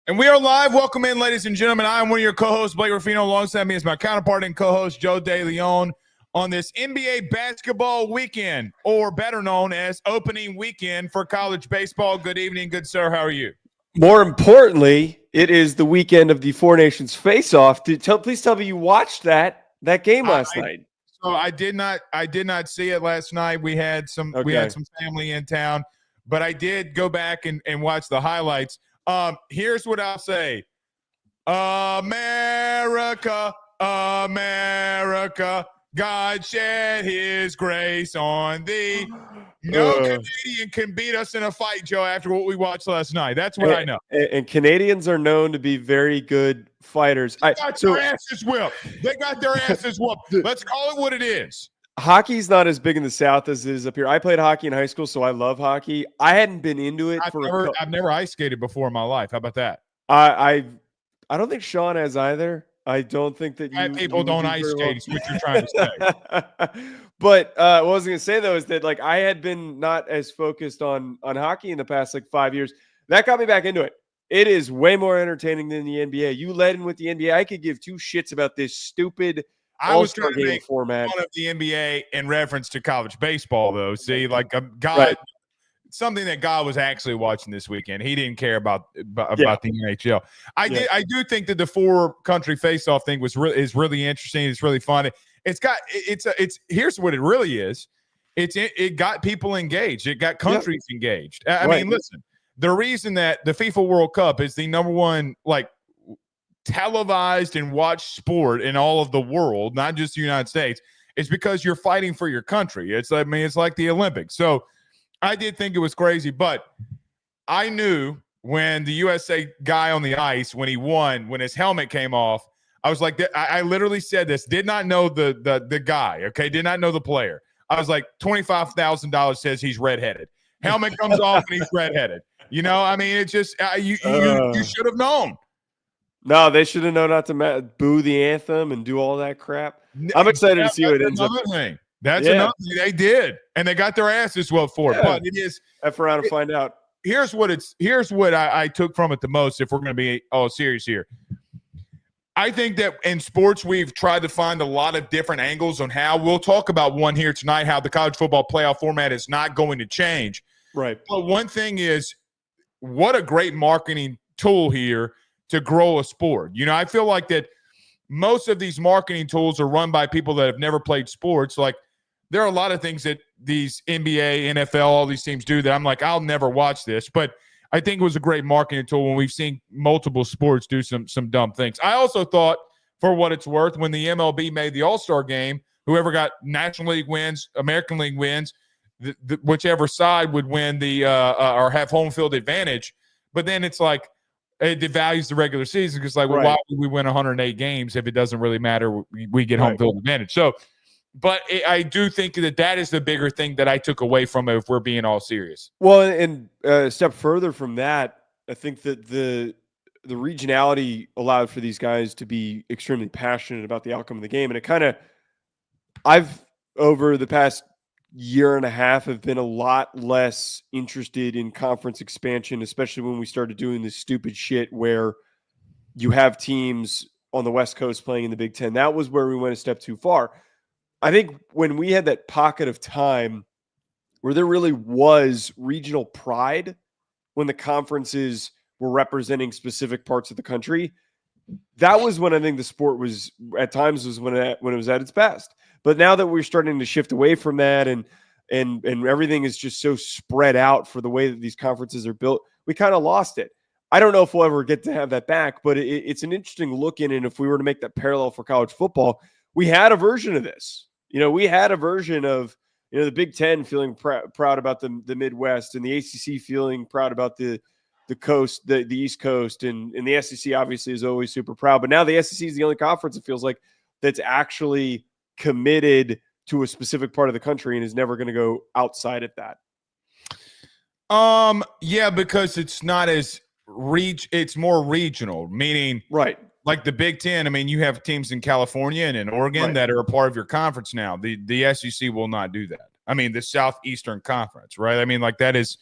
And we are live. Welcome in, ladies and gentlemen. I am one of your co-hosts, Blake Ruffino. Alongside me is my counterpart and co-host, Joe DeLeone, on this NBA basketball weekend, or better known as opening weekend for college baseball. Good evening, good sir. How are you? More importantly, it is the weekend of the Four Nations face-off. Please tell me you watched that game last night. So I did not see it last night. We had some family in town, but I did go back and watch the highlights. Here's what I'll say. America, America, God shed his grace on thee. No Canadian can beat us in a fight, Joe, after what we watched last night. That's what I know. And Canadians are known to be very good fighters. They got their asses whooped. Let's call it what it is. Hockey's not as big in the South as it is up here. I played hockey in high school, so I love hockey. I hadn't been into it I've never ice skated before in my life. How about that? I don't think Sean has either. I don't think that people don't ice skate. Is what you're trying to say. But what I was going to say, though, is that I had been not as focused on hockey in the past 5 years. That got me back into it. It is way more entertaining than the NBA. You led in with the NBA. I could give two shits about this stupid All-Star game format. Fun of the NBA in reference to college baseball, though. See, something that God was actually watching this weekend. He didn't care about the NHL. I do think that the four-country face-off thing is really interesting. It's really fun. Here's what it really is. It got people engaged. It got countries engaged. I mean, listen, the reason that the FIFA World Cup is the number one televised and watched sport in all of the world, not just the United States, is because you're fighting for your country. It's like the Olympics. So I did think it was crazy, but I knew when the USA guy on the ice, when he won, when his helmet came off, I was like, I literally said this, did not know the guy, okay, did not know the player. I was like, $25,000 says he's redheaded. Helmet comes off and he's redheaded. You know, I mean, it's just you should have known. No, they should have known not to boo the anthem and do all that crap. I'm excited to see what it ends up. That's another thing they did, and they got their asses whooped for it. But it is F around and find out. Here's what I took from it the most. If we're going to be all serious here, I think that in sports we've tried to find a lot of different angles on how we'll talk about one here tonight. How the college football playoff format is not going to change, right? But one thing is, what a great marketing tool here to grow a sport. You know, I feel like that most of these marketing tools are run by people that have never played sports. Like, there are a lot of things that these NBA, NFL, all these teams do that I'm like, I'll never watch this. But I think it was a great marketing tool when we've seen multiple sports do some dumb things. I also thought, for what it's worth, when the MLB made the All-Star game, whoever got National League wins, American League wins, whichever side would win or have home field advantage. But then it's like, it devalues the regular season because, why would we win 108 games if it doesn't really matter? We get home field advantage. So, but I do think that is the bigger thing that I took away from it, if we're being all serious. Well, and a step further from that, I think that the regionality allowed for these guys to be extremely passionate about the outcome of the game. And I've, over the past year and a half, have been a lot less interested in conference expansion, especially when we started doing this stupid shit where you have teams on the West Coast playing in the Big Ten. That was where we went a step too far. I think when we had that pocket of time where there really was regional pride, when the conferences were representing specific parts of the country, that was when I think the sport was, at times, when it was at its best. But now that we're starting to shift away from that and everything is just so spread out for the way that these conferences are built, we kind of lost it. I don't know if we'll ever get to have that back, but it's an interesting look in. And if we were to make that parallel for college football, we had a version of this. You know, we had a version of, the Big Ten feeling proud about the Midwest, and the ACC feeling proud about the coast, the East Coast, and the SEC obviously is always super proud. But now the SEC is the only conference, it feels like, that's actually committed to a specific part of the country and is never going to go outside of that. Yeah, because it's not as it's more regional, meaning like the Big Ten. I mean, you have teams in California and in Oregon that are a part of your conference now. The SEC will not do that. I mean, the Southeastern Conference, right? I mean, like, that is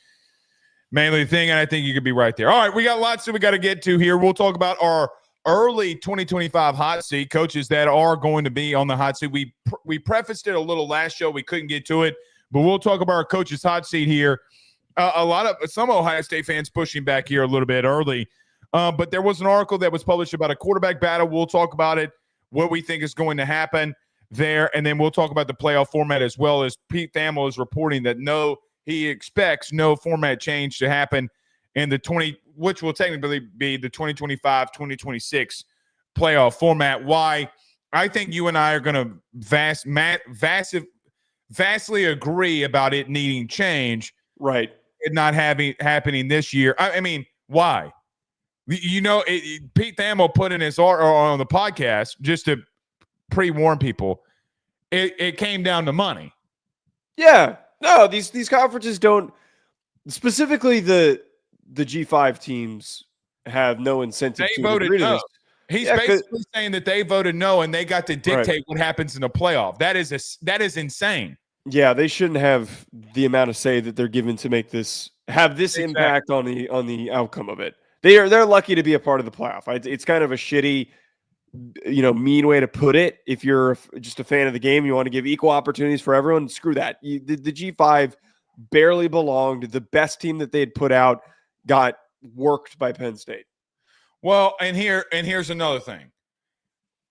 mainly the thing, and I think you could be right there. All right, we got lots that we got to get to here. We'll talk about our early 2025 hot seat coaches that are going to be on the hot seat. We prefaced it a little last show. We couldn't get to it, but we'll talk about our coaches hot seat here. Some Ohio State fans pushing back here a little bit early, but there was an article that was published about a quarterback battle. We'll talk about it, what we think is going to happen there, and then we'll talk about the playoff format as well. As Pete Thamel is reporting that he expects no format change to happen in which will technically be the 2025-2026 playoff format. Why? I think you and I are going to vastly agree about it needing change. Right. It not happening this year. I mean, why? Pete Thamel put in his article on the podcast, just to pre-warn people, it came down to money. Yeah. No, these conferences don't, specifically the G5 teams have no incentive to agree to this. He's basically saying that they voted no and they got to dictate what happens in the playoff. That is insane. Yeah, they shouldn't have the amount of say that they're given to make this impact on the outcome of it. They're lucky to be a part of the playoff. It's kind of a shitty, mean way to put it. If you're just a fan of the game, you want to give equal opportunities for everyone. Screw that. The G5 barely belonged. The best team that they had put out got worked by Penn State. Well, and here's another thing.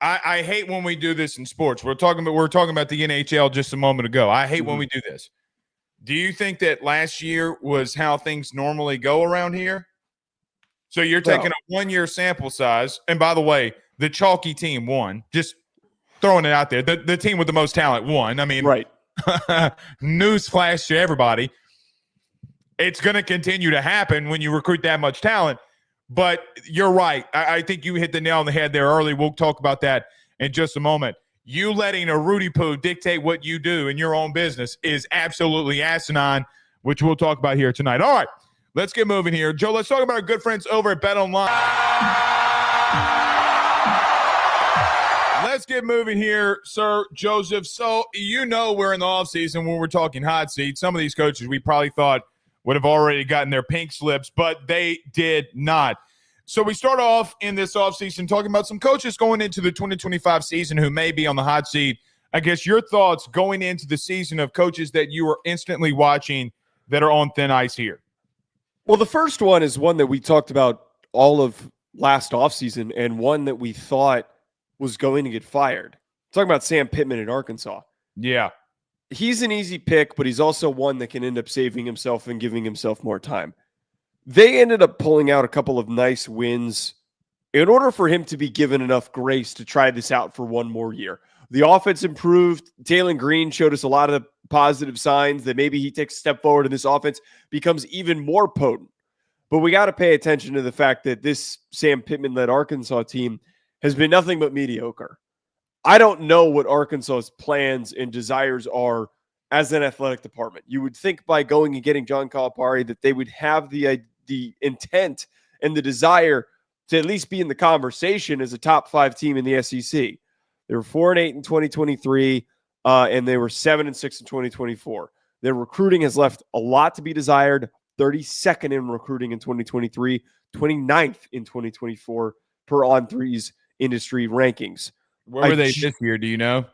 I hate when we do this in sports. We're talking about the NHL just a moment ago. I hate when we do this. Do you think that last year was how things normally go around here? So you're taking a 1-year sample size, and by the way, the chalky team won. Just throwing it out there. The team with the most talent won. I mean, right. Newsflash to everybody. It's going to continue to happen when you recruit that much talent. But you're right. I think you hit the nail on the head there early. We'll talk about that in just a moment. You letting a Rudy Poo dictate what you do in your own business is absolutely asinine, which we'll talk about here tonight. All right, let's get moving here. Joe, let's talk about our good friends over at BetOnline. Let's get moving here, Sir Joseph. So we're in the offseason when we're talking hot seat. Some of these coaches we probably thought would have already gotten their pink slips, but they did not. So we start off in this offseason talking about some coaches going into the 2025 season who may be on the hot seat. I guess your thoughts going into the season of coaches that you are instantly watching that are on thin ice here. Well, the first one is one that we talked about all of last offseason and one that we thought was going to get fired. Talking about Sam Pittman in Arkansas. Yeah. He's an easy pick, but he's also one that can end up saving himself and giving himself more time. They ended up pulling out a couple of nice wins in order for him to be given enough grace to try this out for one more year. The offense improved. Taylon Green showed us a lot of positive signs that maybe he takes a step forward and this offense becomes even more potent. But we got to pay attention to the fact that this Sam Pittman-led Arkansas team has been nothing but mediocre. I don't know what Arkansas's plans and desires are as an athletic department. You would think by going and getting John Calipari that they would have the intent and the desire to at least be in the conversation as a top 5 team in the SEC. They were 4-8 in 2023, and they were 7-6 in 2024. Their recruiting has left a lot to be desired. 32nd in recruiting in 2023, 29th in 2024 per On3's industry rankings. Where were they this year? Do you know?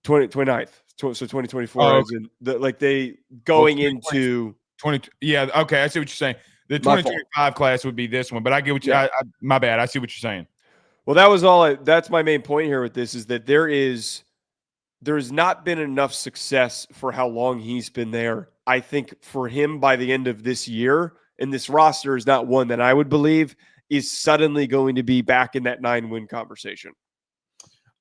29th. So 2024. Oh, as in they going into 20. Yeah. Okay. I see what you're saying. The 2025 class would be this one, but I get what you. Yeah. My bad. I see what you're saying. Well, that was all. That's my main point here with this is that there has not been enough success for how long he's been there. I think for him by the end of this year, and this roster is not one that I would believe is suddenly going to be back in that 9-win conversation.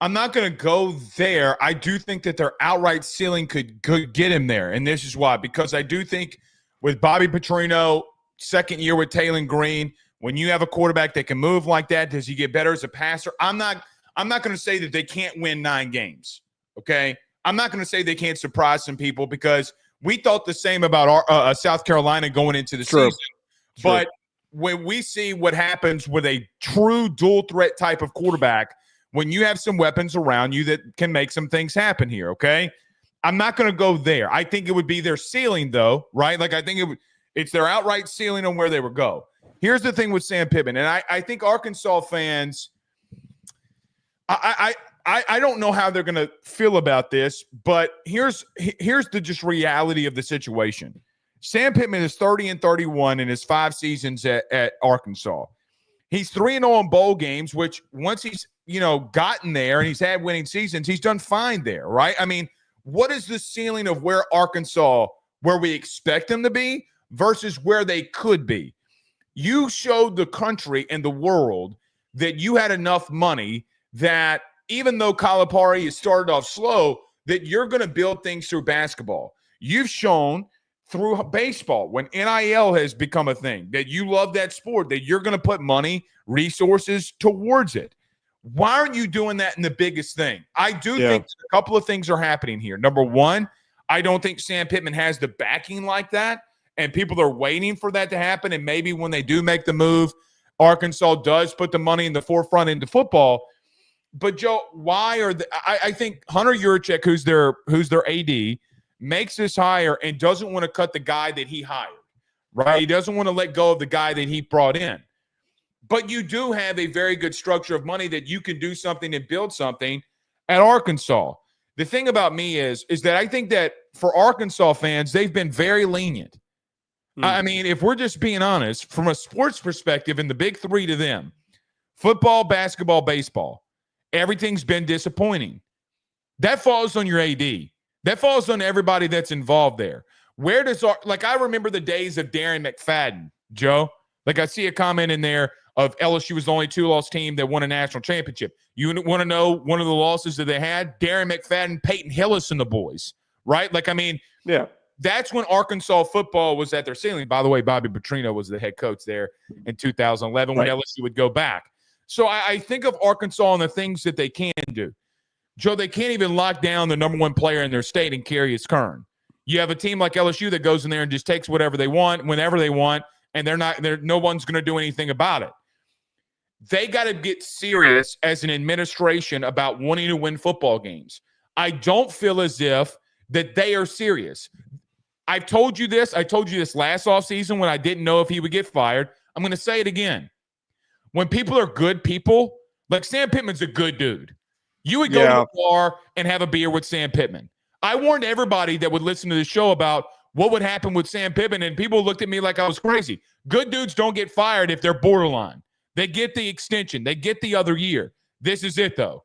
I'm not going to go there. I do think that their outright ceiling could get him there, and this is why. Because I do think with Bobby Petrino, second year with Taylon Green, when you have a quarterback that can move like that, does he get better as a passer? I'm not going to say that they can't win 9 games, okay? I'm not going to say they can't surprise some people because we thought the same about South Carolina going into the season. But when we see what happens with a true dual-threat type of quarterback, when you have some weapons around you that can make some things happen here, okay? I'm not going to go there. I think it would be their ceiling, though, right? Like I think It's their outright ceiling on where they would go. Here's the thing with Sam Pittman, and I think Arkansas fans, I don't know how they're going to feel about this, but here's the just reality of the situation. Sam Pittman is 30-31 in his 5 seasons at Arkansas. He's 3-0 in bowl games, which once he's gotten there and he's had winning seasons, he's done fine there, right? I mean, what is the ceiling of where Arkansas, where we expect them to be versus where they could be? You showed the country and the world that you had enough money that even though Calipari has started off slow, that you're going to build things through basketball. You've shown through baseball, when NIL has become a thing, that you love that sport, that you're going to put money, resources towards it. Why aren't you doing that in the biggest thing? I do think a couple of things are happening here. Number one, I don't think Sam Pittman has the backing like that, and people are waiting for that to happen. And maybe when they do make the move, Arkansas does put the money in the forefront into football. But Joe, why are I think Hunter Yurachek, who's their AD, makes this hire and doesn't want to cut the guy that he hired, right? He doesn't want to let go of the guy that he brought in. But you do have a very good structure of money that you can do something and build something at Arkansas. The thing about me is that I think that for Arkansas fans, they've been very lenient. I mean, if we're just being honest, from a sports perspective, in the big three to them, football, basketball, baseball, everything's been disappointing. That falls on your AD. That falls on everybody that's involved there. Where does I remember the days of Darren McFadden, Joe. Like I see a comment in there of LSU was the only 2-loss team that won a national championship. You want to know one of the losses that they had? Darren McFadden, Peyton Hillis, and the boys, right? That's when Arkansas football was at their ceiling. By the way, Bobby Petrino was the head coach there in 2011 when LSU would go back. So I think of Arkansas and the things that they can do. Joe, they can't even lock down the number one player in their state and Carius Kern. You have a team like LSU that goes in there and just takes whatever they want, whenever they want, and no one's going to do anything about it. They got to get serious as an administration about wanting to win football games. I don't feel as if that they are serious. I've told you this. I told you this last offseason when I didn't know if he would get fired. I'm going to say it again. When people are good people, like Sam Pittman's a good dude. You would go to the bar and have a beer with Sam Pittman. I warned everybody that would listen to the show about what would happen with Sam Pittman, and people looked at me like I was crazy. Good dudes don't get fired if they're borderline. They get the extension. They get the other year. This is it, though.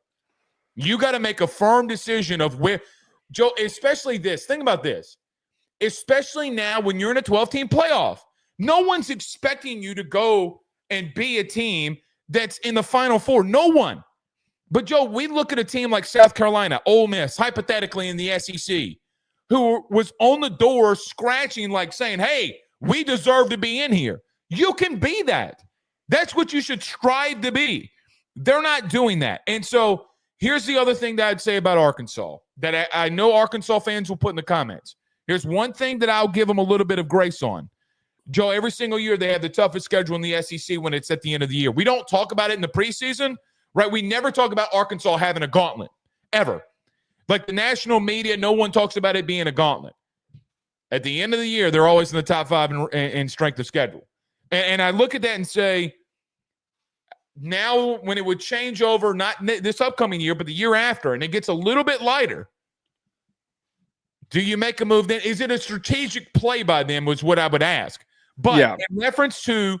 You got to make a firm decision of where – Joe, especially this. Think about this. Especially now when you're in a 12-team playoff. No one's expecting you to go and be a team that's in the Final Four. No one. But, Joe, we look at a team like South Carolina, Ole Miss, hypothetically in the SEC, who was on the door scratching like saying, hey, we deserve to be in here. You can be that. That's what you should strive to be. They're not doing that. And so here's the other thing that I'd say about Arkansas that I know Arkansas fans will put in the comments. Here's one thing that I'll give them a little bit of grace on. Joe, every single year they have the toughest schedule in the SEC when it's at the end of the year. We don't talk about it in the preseason. Right, we never talk about Arkansas having a gauntlet, ever. Like the national media, no one talks about it being a gauntlet. At the end of the year, they're always in the top 5 in strength of schedule. And I look at that and say, now when it would change over, not this upcoming year, but the year after, and it gets a little bit lighter, do you make a move then? Is it a strategic play by them was what I would ask. But in reference to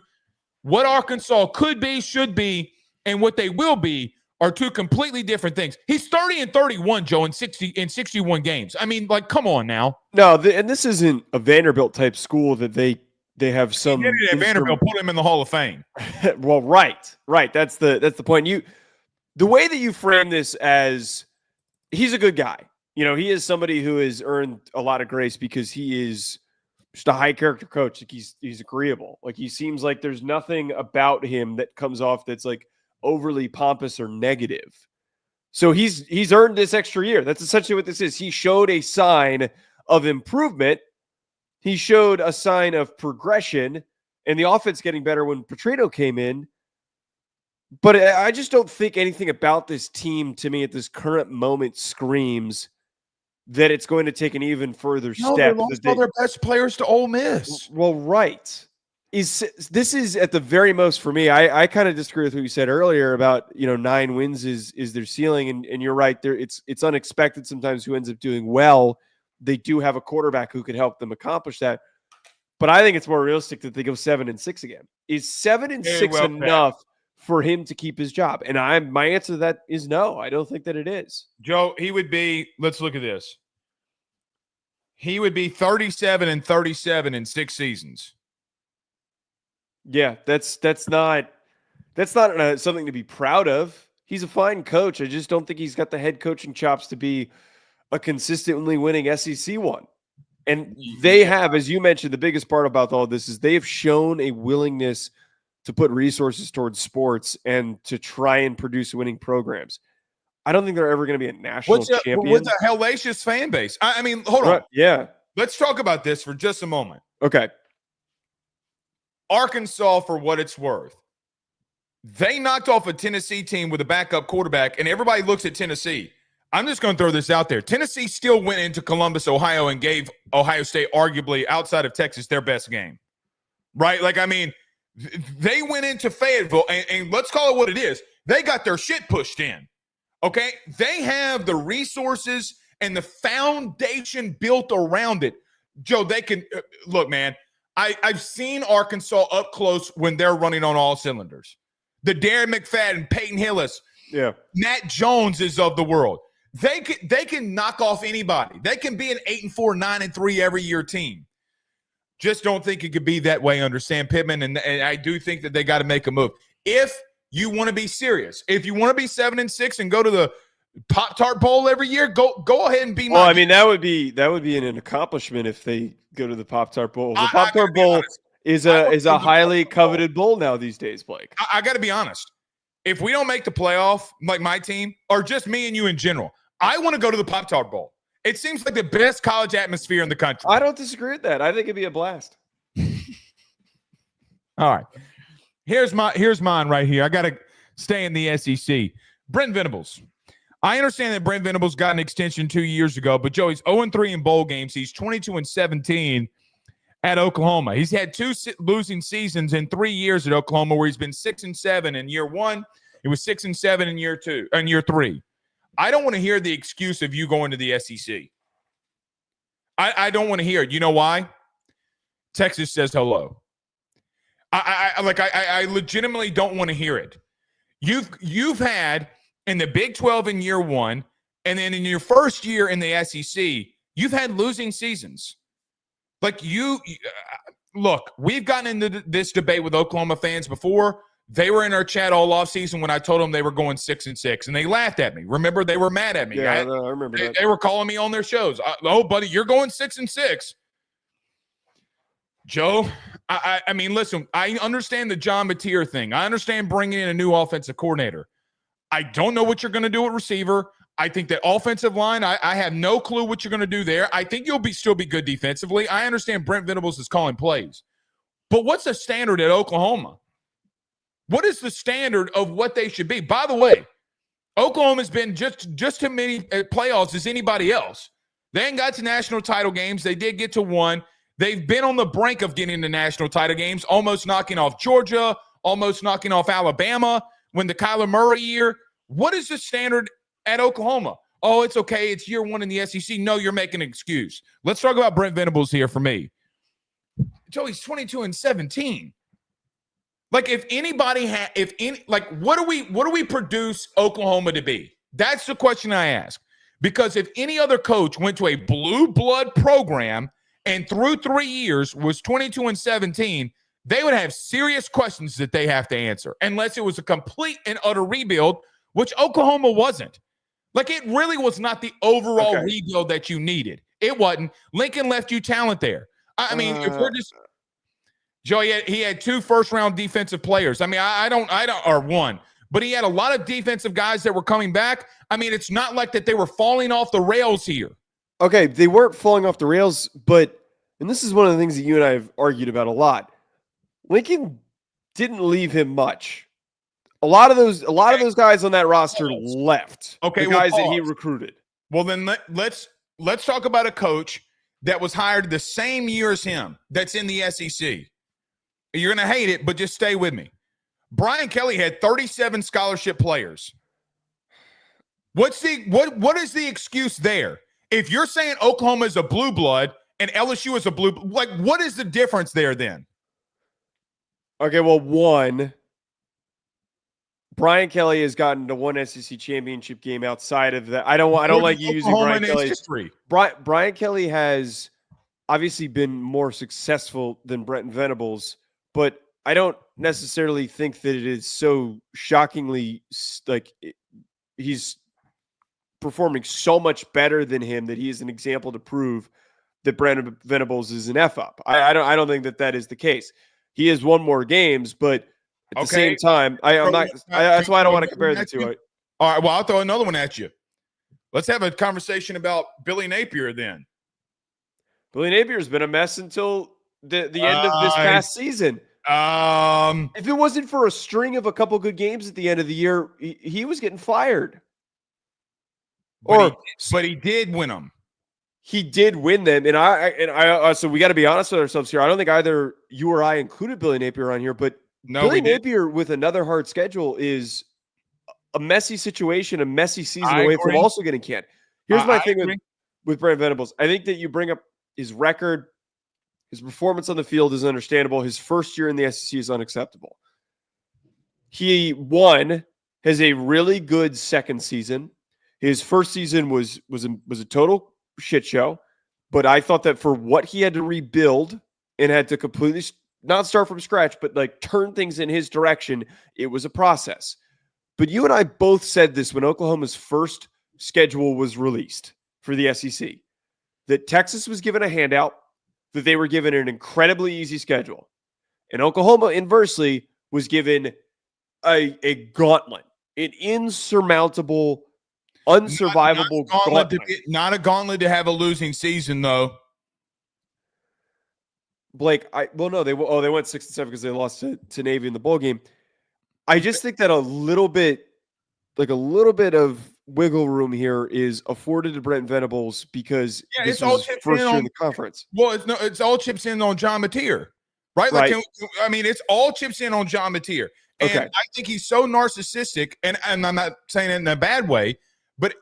what Arkansas could be, should be, and what they will be are two completely different things. He's 30-31, Joe, in 61 games. I mean, like, come on now. No, and this isn't a Vanderbilt type school that they have some. Vanderbilt put him in the Hall of Fame. Well, right. That's the point. The way that you frame this as he's a good guy. He is somebody who has earned a lot of grace because he is just a high character coach. Like he's agreeable. Like he seems like there's nothing about him that comes off that's like overly pompous or negative. So he's earned this extra year. That's essentially what this is. He showed a sign of improvement. He showed a sign of progression, and the offense getting better when Petrino came in. But I just don't think anything about this team to me at this current moment screams that it's going to take an even further No, they step. lost all their best players to Ole Miss. Well, right. This is at the very most for me. I kind of disagree with what you said earlier about 9 wins is their ceiling, and you're right. There it's unexpected sometimes who ends up doing well. They do have a quarterback who could help them accomplish that, but I think it's more realistic that they go 7-6 again. Is 7-6 enough for him to keep his job? And my answer to that is no. I don't think that it is. Joe, he would be. Let's look at this. He would be 37-37 in 6 seasons. Yeah, that's not something to be proud of. He's a fine coach. I just don't think he's got the head coaching chops to be a consistently winning SEC one. And they have, as you mentioned, the biggest part about all this is they've shown a willingness to put resources towards sports and to try and produce winning programs. I don't think they're ever going to be a national champion. With a hellacious fan base. I mean, hold on. Yeah. Let's talk about this for just a moment. Okay. Arkansas, for what it's worth, they knocked off a Tennessee team with a backup quarterback, and everybody looks at Tennessee. I'm just going to throw this out there. Tennessee still went into Columbus, Ohio, and gave Ohio State, arguably outside of Texas, their best game. Right? Like, I mean, they went into Fayetteville, and let's call it what it is. They got their shit pushed in. Okay? They have the resources and the foundation built around it. Joe, they can look, man. I've seen Arkansas up close when they're running on all cylinders. The Darren McFadden, Peyton Hillis, Matt Jones is of the world. They can knock off anybody. They can be an 8-4, 9-3 every year team. Just don't think it could be that way under Sam Pittman, and I do think that they got to make a move. If you want to be serious, if you want to be 7-6 and go to the Pop-Tart Bowl every year, go ahead and be. Well, I mean, that would be an accomplishment if they go to the Pop-Tart Bowl. The Pop-Tart Bowl is a highly coveted bowl now these days, Blake. I got to be honest. If we don't make the playoff, like my team, or just me and you in general, I want to go to the Pop-Tart Bowl. It seems like the best college atmosphere in the country. I don't disagree with that. I think it'd be a blast. All right. Here's mine right here. I got to stay in the SEC. Brent Venables. I understand that Brent Venables got an extension 2 years ago, but Joe, he's 0-3 in bowl games. He's 22-17 at Oklahoma. He's had 2 losing seasons in 3 years at Oklahoma, where he's been 6-7 in year 1. He was 6-7 in year 2 and year 3. I don't want to hear the excuse of you going to the SEC. I don't want to hear it. You know why? Texas says hello. I legitimately don't want to hear it. You've had in the Big 12 in year 1, and then in your first year in the SEC, you've had losing seasons. Like look, we've gotten into this debate with Oklahoma fans before. They were in our chat all offseason when I told them they were going 6-6, and they laughed at me. Remember, they were mad at me. Yeah, I remember that. They were calling me on their shows. Oh, buddy, you're going 6-6. Joe, I mean, listen, I understand the John Mateer thing. I understand bringing in a new offensive coordinator. I don't know what you're going to do at receiver. I think that offensive line, I have no clue what you're going to do there. I think you'll still be good defensively. I understand Brent Venables is calling plays. But what's the standard at Oklahoma? What is the standard of what they should be? By the way, Oklahoma's been just as many playoffs as anybody else. They ain't got to national title games. They did get to 1. They've been on the brink of getting to national title games, almost knocking off Georgia, almost knocking off Alabama when the Kyler Murray year. What is the standard at Oklahoma? Oh, it's okay. It's year 1 in the SEC. No, you're making an excuse. Let's talk about Brent Venables here for me. Joe, he's 22-17. Like, if anybody what do we produce Oklahoma to be? That's the question I ask. Because if any other coach went to a blue blood program and through 3 years was 22-17, they would have serious questions that they have to answer, unless it was a complete and utter rebuild, which Oklahoma wasn't. Like, it really was not the overall rebuild that you needed. It wasn't. Lincoln left you talent there. I mean, if we're just Joe, he had 2 first-round defensive players. I mean, I don't, or 1. But he had a lot of defensive guys that were coming back. I mean, it's not like that they were falling off the rails here. Okay, they weren't falling off the rails, but, and this is one of the things that you and I have argued about a lot, Lincoln didn't leave him much. A lot of those guys on that roster left. Okay, the guys that he recruited. Well, then let's let's talk about a coach that was hired the same year as him that's in the SEC. You're going to hate it, but just stay with me. Brian Kelly had 37 scholarship players. What is the excuse there? If you're saying Oklahoma is a blue blood and LSU is a blue, like, what is the difference there then? Okay, well, one, Brian Kelly has gotten to one SEC championship game outside of that. I don't like you using Brian Kelly's history. Brian Kelly has obviously been more successful than Brent Venables, but I don't necessarily think that it is so shockingly like he's performing so much better than him that he is an example to prove that Brandon Venables is an F up. I don't think that is the case. He has won more games, but at the same time, that's why I don't want to compare the two. All right, well, I'll throw another one at you. Let's have a conversation about Billy Napier then. Billy Napier's been a mess until the end of this past season. If it wasn't for a string of a couple good games at the end of the year, he was getting fired. But he did win them. He did win them, and I so we got to be honest with ourselves here. I don't think either you or I included Billy Napier on here, but Billy Napier with another hard schedule is a messy situation, a messy season away from also getting canned. Here's my thing with Brent Venables. I think that you bring up his record, his performance on the field is understandable. His first year in the SEC is unacceptable. He has a really good second season. His first season was a total shit show, but I thought that for what he had to rebuild and had to completely not start from scratch, but like turn things in his direction, it was a process. But you and I both said this when Oklahoma's first schedule was released for the SEC, that Texas was given a handout, that they were given an incredibly easy schedule. And Oklahoma, inversely, was given a gauntlet, an insurmountable, unsurvivable gauntlet. Not a gauntlet to have a losing season, though. Blake, they went 6-7 because they lost to Navy in the bowl game. I just think that a little bit of wiggle room here is afforded to Brent Venables because this was his first year in the conference. Well, it's all chips in on John Mateer, right? Like, it's all chips in on John Mateer. And I think he's so narcissistic, and I'm not saying it in a bad way, but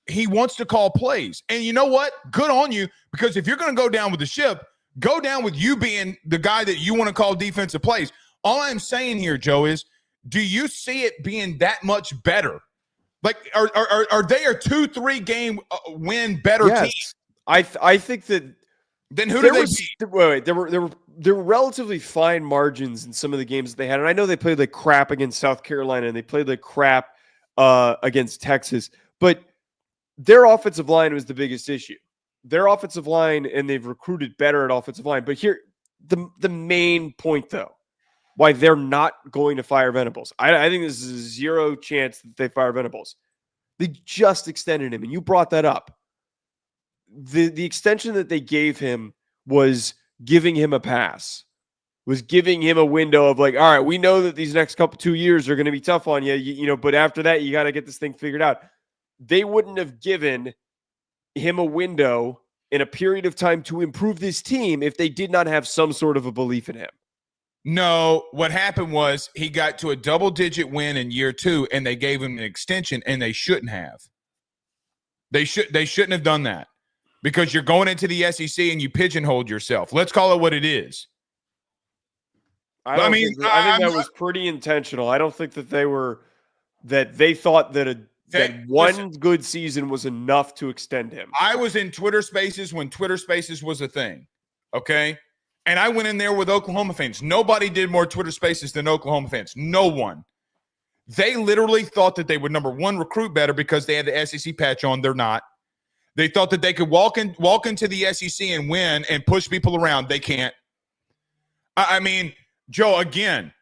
he wants to call plays. And you know what? Good on you, because if you're going to go down with the ship, go down with you being the guy that you want to call defensive plays. All I'm saying here, Joe, is do you see it being that much better? Like, are they a 2-3 game win better team? I think that. Then who did they beat? Wait, there were relatively fine margins in some of the games that they had, and I know they played like crap against South Carolina and they played like crap against Texas, but their offensive line was the biggest issue. Their offensive line, and they've recruited better at offensive line. But here, the main point, though, why they're not going to fire Venables. I think this is a zero chance that they fire Venables. They just extended him, and you brought that up. The extension that they gave him was giving him a pass, was giving him a window of like, all right, we know that these next 2 years are going to be tough on you, but after that, you got to get this thing figured out. They wouldn't have given him a window in a period of time to improve this team if they did not have some sort of a belief in him. No, what happened was he got to a double-digit win in year 2, and they gave him an extension, and they shouldn't have. They shouldn't have done that, because you're going into the SEC and you pigeonholed yourself. Let's call it what it is. I think that was pretty intentional. I don't think that they thought that one good season was enough to extend him. I was in Twitter Spaces when Twitter Spaces was a thing, okay? And I went in there with Oklahoma fans. Nobody did more Twitter Spaces than Oklahoma fans. No one. They literally thought that they would, number one, recruit better because they had the SEC patch on. They're not. They thought that they could walk into the SEC and win and push people around. They can't. I mean, Joe, again,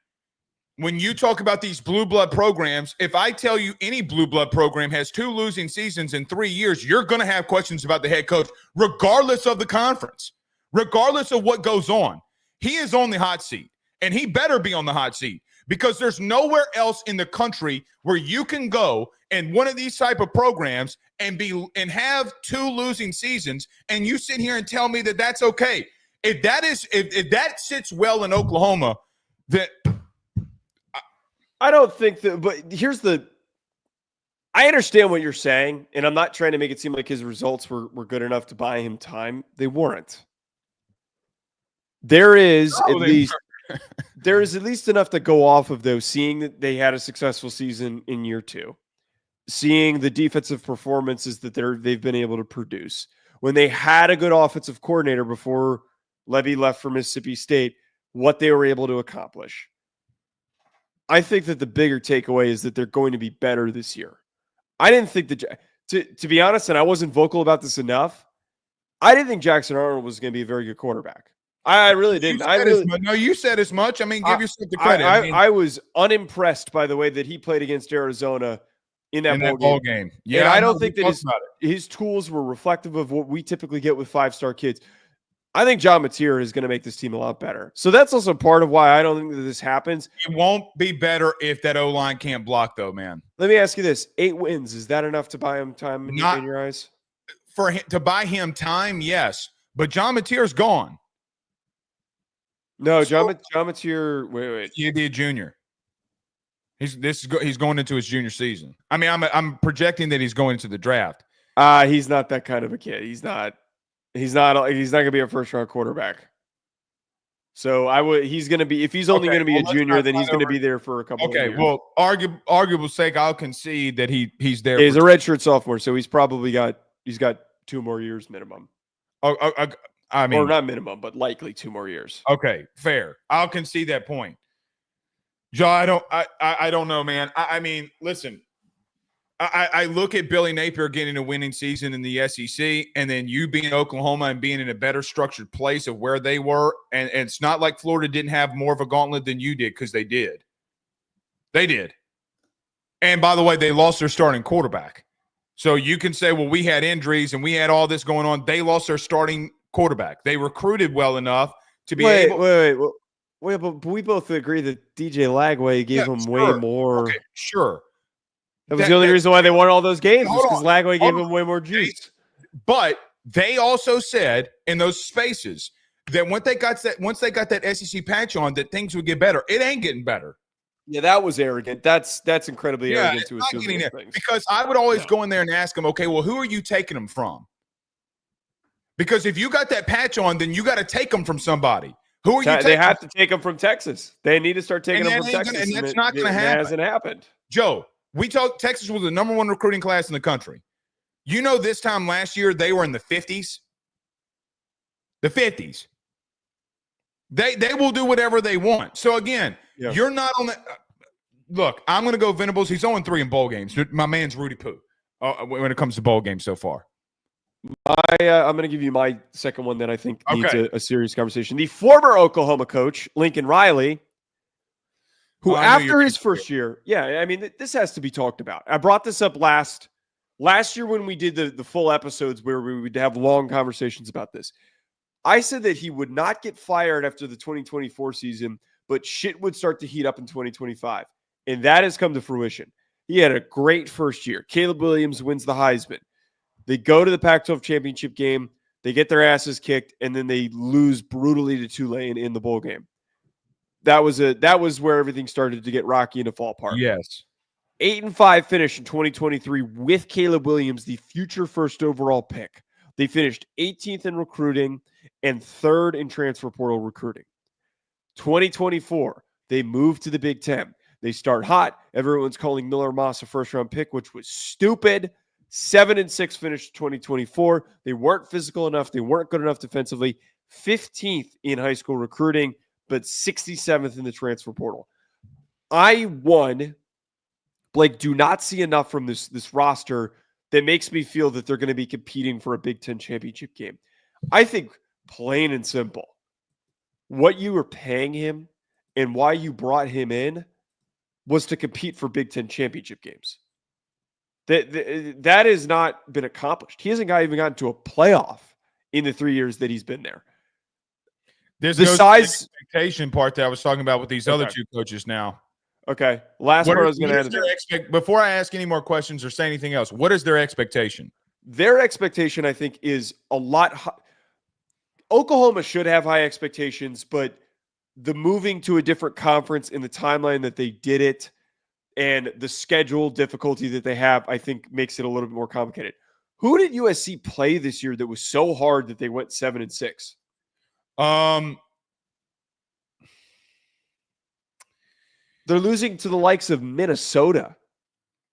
when you talk about these blue blood programs, if I tell you any blue blood program has 2 losing seasons in 3 years, you're going to have questions about the head coach, regardless of the conference, regardless of what goes on. He is on the hot seat, and he better be on the hot seat, because there's nowhere else in the country where you can go in one of these type of programs and have 2 losing seasons, and you sit here and tell me that that's okay. If that sits well in Oklahoma, then I don't think that. But I understand what you're saying, and I'm not trying to make it seem like his results were good enough to buy him time. They weren't. There is at least enough to go off of, though, seeing that they had a successful season in year 2, seeing the defensive performances that they've been able to produce. When they had a good offensive coordinator before Levy left for Mississippi State, what they were able to accomplish. I think that the bigger takeaway is that they're going to be better this year. I didn't think to be honest, and I wasn't vocal about this enough, I didn't think Jackson Arnold was going to be a very good quarterback. I really didn't. You said as much. I mean, give yourself the credit. I was unimpressed by the way that he played against Arizona in that bowl game. Yeah, and I don't think that his tools were reflective of what we typically get with 5-star kids. I think John Mateer is going to make this team a lot better. So that's also part of why I don't think that this happens. It won't be better if that O-line can't block, though, man. Let me ask you this. 8 wins. Is that enough to buy him time in your eyes? To buy him time, yes. But John Mateer's gone. No, John Mateer. Wait. He'd be a junior. He's going into his junior season. I mean, I'm projecting that he's going into the draft. He's not that kind of a kid. He's not going to be a first-round quarterback. So he's going to be, if he's only going to be a junior, then he's going to be there for a couple of years. Okay, well, arguable sake, I'll concede that he's there. He's a redshirt sophomore, so he's got 2 more years minimum. I mean, or not minimum, but likely 2 more years. Okay, fair. I'll concede that point. Joe, I don't know, man. I mean, listen, I look at Billy Napier getting a winning season in the SEC, and then you being Oklahoma and being in a better structured place of where they were. And it's not like Florida didn't have more of a gauntlet than you did, because they did. They did. And by the way, they lost their starting quarterback. So you can say, well, we had injuries and we had all this going on. They lost their starting quarterback. They recruited well enough to be able. Wait, but we both agree that DJ Lagway gave him way more. Okay, sure. That was the only reason why they won all those games, was because Lagway gave him way more juice. But they also said in those spaces that once they got that SEC patch on, that things would get better. It ain't getting better. Yeah, that was arrogant. That's incredibly arrogant to assume those things. Because I would always go in there and ask them, okay, well, who are you taking them from? Because if you got that patch on, then you got to take them from somebody. Who are you taking? They have to take them from Texas. They need to start taking them from Texas. And that's not going to happen. It hasn't happened. Joe, we talked Texas was the #1 recruiting class in the country. You know, this time last year, they were in the 50s. The 50s. They will do whatever they want. So, again, you're not on the – look, I'm going to go Venables. He's 0-3 in bowl games. My man's Rudy Poo when it comes to bowl games so far. I'm going to give you my second one that I think needs a serious conversation. The former Oklahoma coach, Lincoln Riley, who after his first year – I mean, this has to be talked about. I brought this up last year when we did the full episodes where we would have long conversations about this. I said that he would not get fired after the 2024 season, but shit would start to heat up in 2025. And that has come to fruition. He had a great first year. Caleb Williams wins the Heisman. They go to the Pac-12 championship game. They get their asses kicked, and then they lose brutally to Tulane in the bowl game. That was where everything started to get rocky and to fall apart. Yes. 8-5 finish in 2023 with Caleb Williams, the future first overall pick. They finished 18th in recruiting and 3rd in transfer portal recruiting. 2024, they moved to the Big Ten. They start hot. Everyone's calling Miller Moss a first-round pick, which was stupid. 7-6 finished 2024. They weren't physical enough. They weren't good enough defensively. 15th in high school recruiting, but 67th in the transfer portal. Blake, do not see enough from this roster that makes me feel that they're going to be competing for a Big Ten championship game. I think, plain and simple, what you were paying him and why you brought him in was to compete for Big Ten championship games. That has not been accomplished. He hasn't even gotten to a playoff in the 3 years that he's been there. There's the size expectation part that I was talking about with these other two coaches now. Okay. Last part I was going to add. Before I ask any more questions or say anything else, what is their expectation? Their expectation, I think, is a lot. Oklahoma should have high expectations, but the moving to a different conference in the timeline that they did it and the schedule difficulty that they have, I think makes it a little bit more complicated. Who did USC play this year that was so hard that they went 7-6? They're losing to the likes of Minnesota.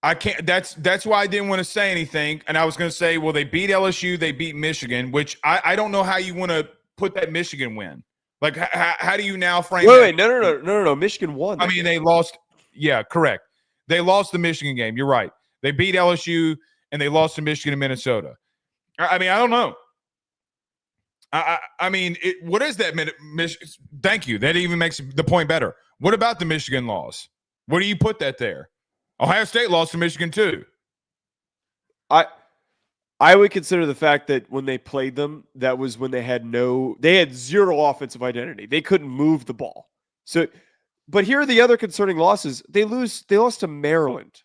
I can't. That's why I didn't want to say anything. And I was going to say, well, they beat LSU, they beat Michigan, which I don't know how you want to put that Michigan win. Like, how do you now frame? Wait, no. Michigan won. I mean, they lost. Yeah, correct. They lost the Michigan game. You're right. They beat LSU and they lost to Michigan and Minnesota. I mean, I don't know. I mean, what is that? Thank you. That even makes the point better. What about the Michigan loss? Where do you put that there? Ohio State lost to Michigan too. I would consider the fact that when they played them, that was when they had zero offensive identity. They couldn't move the ball. So, but here are the other concerning losses. They lost to Maryland.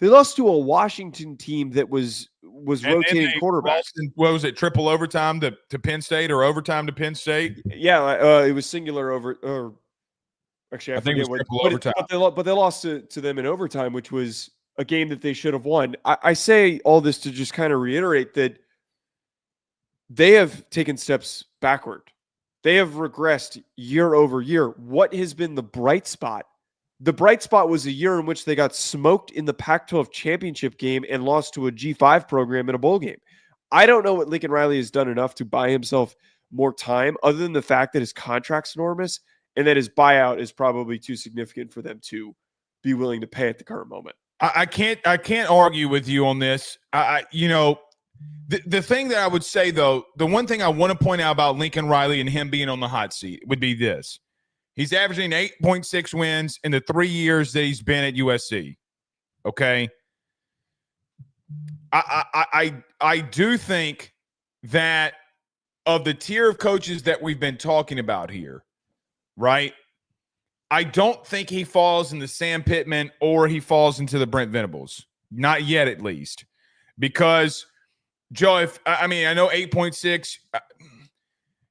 They lost to a Washington team that was rotating quarterbacks. What was it? Triple overtime to Penn State or overtime to Penn State? Yeah, it was singular or actually I think forget it was triple overtime. But they lost to them in overtime, which was a game that they should have won. I say all this to just kind of reiterate that they have taken steps backward. They have regressed year over year. What has been the bright spot? The bright spot was a year in which they got smoked in the Pac-12 championship game and lost to a G5 program in a bowl game. I don't know what Lincoln Riley has done enough to buy himself more time, other than the fact that his contract's enormous and that his buyout is probably too significant for them to be willing to pay at the current moment. I can't argue with you on this. The thing that I would say, though, the one thing I want to point out about Lincoln Riley and him being on the hot seat would be this. He's averaging 8.6 wins in the 3 years that he's been at USC. Okay. I do think that of the tier of coaches that we've been talking about here, right? I don't think he falls in the Sam Pittman or he falls into the Brent Venables. Not yet, at least. Because, Joe, I know 8.6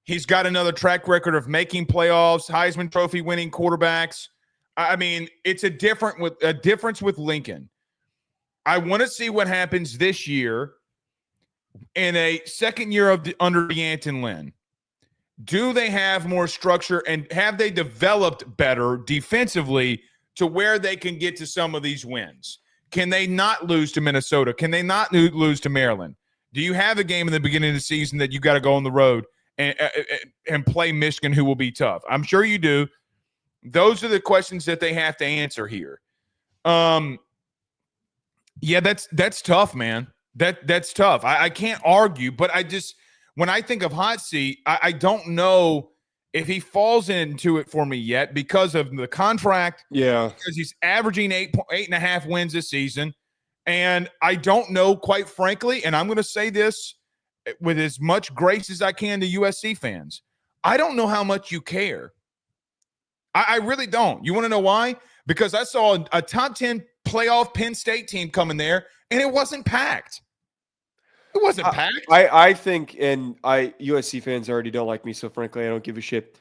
he's got another track record of making playoffs, Heisman Trophy winning quarterbacks. I mean, it's a difference with Lincoln. I want to see what happens this year in a second year under D'Anton Lynn. Do they have more structure and have they developed better defensively to where they can get to some of these wins? Can they not lose to Minnesota? Can they not lose to Maryland? Do you have a game in the beginning of the season that you got to go on the road and play Michigan, who will be tough? I'm sure you do. Those are the questions that they have to answer here. Yeah, that's tough, man. That's tough. I can't argue, but when I think of hot seat, I don't know if he falls into it for me yet because of the contract. Yeah, because he's averaging 8.5 wins this season, and I don't know, quite frankly. And I'm going to say this with as much grace as I can to USC fans. I don't know how much you care. I really don't. You want to know why? Because I saw a top 10 playoff Penn State team come in there, and it wasn't packed. It wasn't packed. I think, and USC fans already don't like me, so frankly, I don't give a shit.